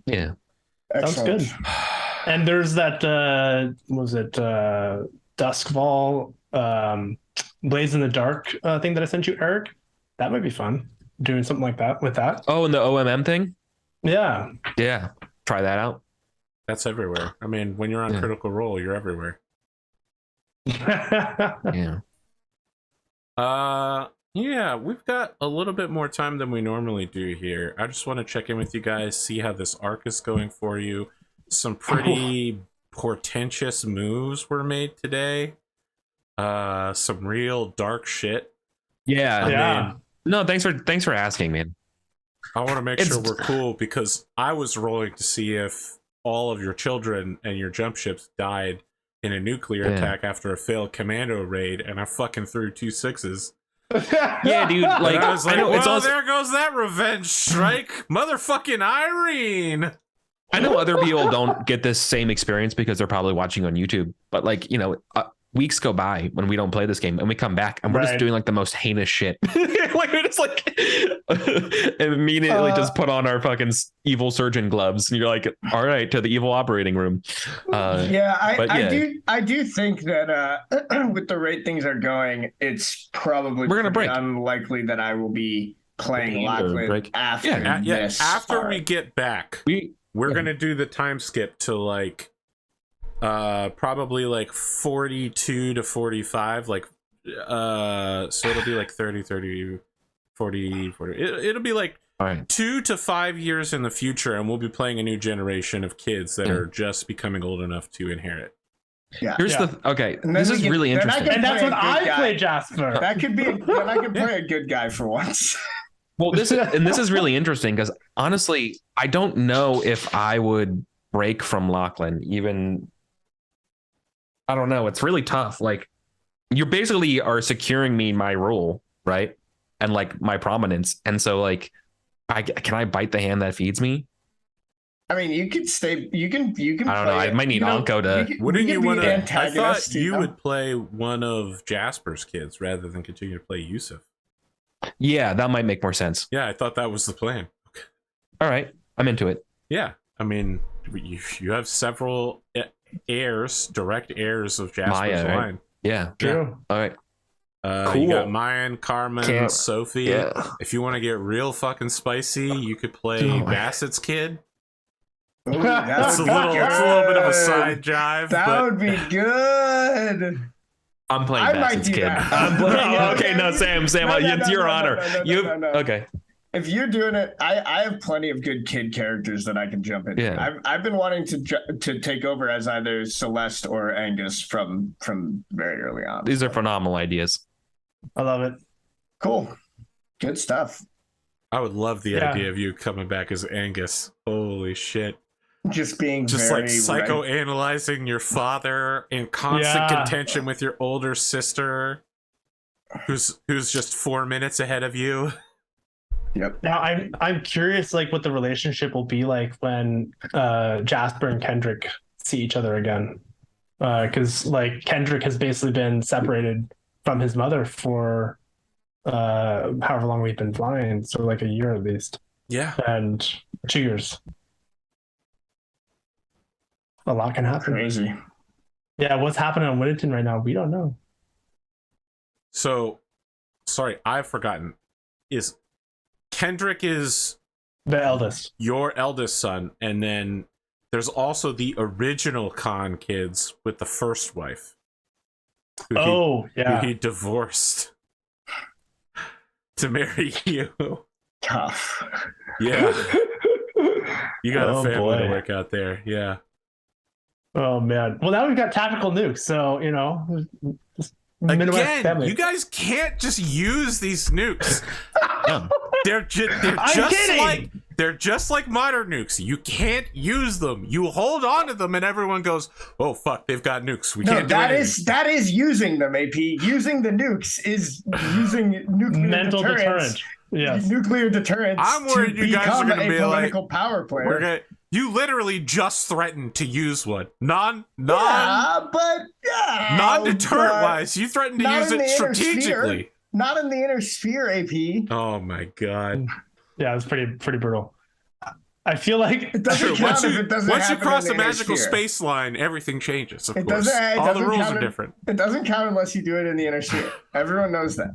Yeah. Excellent. Sounds good. And there's that was it Duskfall Blaze in the Dark thing that I sent you, Eric? That might be fun. Doing something like that with that. Oh, and the OMM thing? Yeah. Yeah. Try that out. That's everywhere. I mean, when you're on Yeah. Critical Role, you're everywhere. Yeah. Yeah, we've got a little bit more time than we normally do here. I just want to check in with you guys, see how this arc is going for you. Some pretty portentous moves were made today. Some real dark shit. Yeah. Yeah. mean, No, thanks for asking, man. I want to make It's- sure we're cool because I was rolling to see if all of your children and your jump ships died in a nuclear Yeah. attack after a failed commando raid, and I fucking threw 2 6s. Yeah, dude. Like, And I was like, know well, it's also, there goes that revenge strike. Motherfucking Irene. I know other people don't get this same experience because they're probably watching on YouTube. But like, you know, weeks go by when we don't play this game, and we come back and we're just doing like the most heinous shit. Like we're just like immediately just put on our fucking evil surgeon gloves, and you're like, all right, to the evil operating room. I do think that with the rate things are going, it's probably unlikely that I will be playing Lachlan after this. After we get back, we're gonna do the time skip to like probably like 42 to 45, like so it'll be like 30 40 it'll be like 2 to 5 years in the future, and we'll be playing a new generation of kids that are just becoming old enough to inherit. This is really interesting, and that's when I play Jasper. That could be I could play a good guy for once. Well, this is really interesting because honestly, I don't know if I would break from Lachlan. Even I don't know. It's really tough. Like, you basically are securing me my role, right? And like my prominence. And so like, can I bite the hand that feeds me? I mean, you could stay. You can. I don't know. I might need Anko to. Wouldn't you want to? I thought you would play one of Jasper's kids rather than continue to play Yusuf. Yeah, that might make more sense. Yeah, I thought that was the plan. Okay. All right, I'm into it. Yeah, I mean, you have several heirs, direct heirs of Jasper's Maya, line. Right? Yeah, true. All right. Cool. You got Mayan, Carmen, Sophie. Yeah. If you want to get real fucking spicy, you could play Bassett's kid. Ooh, it's a little bit of a side jive. That would be good. I'm playing Bassett's kid. I'm playing. Okay, no, Sam, it's your honor. Okay. If you're doing it, I have plenty of good kid characters that I can jump into. Yeah. I've been wanting to take over as either Celeste or Angus from very early on. These are phenomenal ideas. I love it. Cool. Good stuff. I would love the idea of you coming back as Angus. Holy shit. Just being like psychoanalyzing your father in constant contention with your older sister who's just 4 minutes ahead of you. Yep. Now I'm curious like what the relationship will be like when Jasper and Kendrick see each other again. Because like Kendrick has basically been separated from his mother for however long we've been flying, so like a year at least. Yeah. And 2 years. A lot can happen. Crazy. Yeah, what's happening on Whittington right now? We don't know. So, sorry, I've forgotten. Is Kendrick is the eldest, your eldest son, and then there's also the original Khan kids with the first wife. Who he divorced to marry you. Tough. Yeah. You got a family to work out there. Yeah. Oh man. Well, now we've got tactical nukes, so you know. Again, you guys can't just use these nukes. They're just like modern nukes. You can't use them. You hold on to them, and everyone goes, "Oh fuck, they've got nukes. We can't do anything." That is using them. AP using the nukes is using nuclear mental deterrent. Yes, nuclear deterrence. I'm worried you guys are going to be like power player. You literally just threatened to use one. Non-deterrent wise. You threatened to use it strategically. Not in the inner sphere, AP. Oh my god. Yeah, it's pretty brutal. I feel like it doesn't count if it doesn't once you cross the magical sphere. space line, everything changes. Of course, all the rules are different. It doesn't count unless you do it in the inner sphere. Everyone knows that.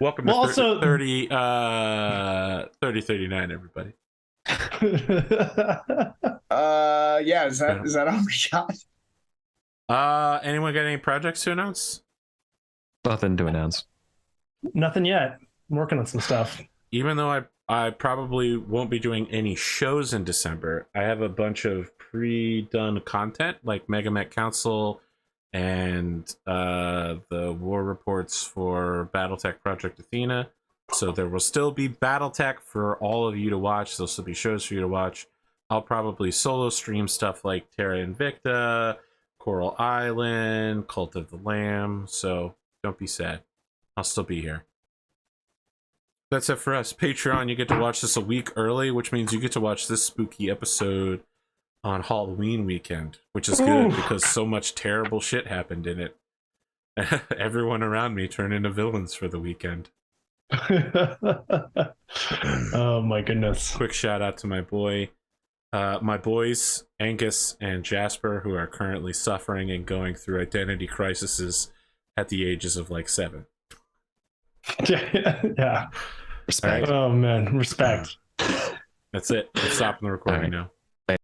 Welcome to 3039, everybody. Yeah, is that all we got? Anyone got any projects to announce? Nothing to announce. Nothing yet. I'm working on some stuff. Even though I probably won't be doing any shows in December, I have a bunch of pre-done content like Mega Mech Council and the war reports for Battletech Project Athena. So there will still be Battletech for all of you to watch. There'll still be shows for you to watch. I'll probably solo stream stuff like Terra Invicta, Coral Island, Cult of the Lamb. So don't be sad. I'll still be here. That's it for us. Patreon, you get to watch this a week early, which means you get to watch this spooky episode on Halloween weekend, which is good because so much terrible shit happened in it. Everyone around me turned into villains for the weekend. Oh my goodness. Quick shout out to my boys Angus and Jasper, who are currently suffering and going through identity crises at the ages of like 7. Yeah. Respect. Oh man, respect. That's it. Let's stop the recording now.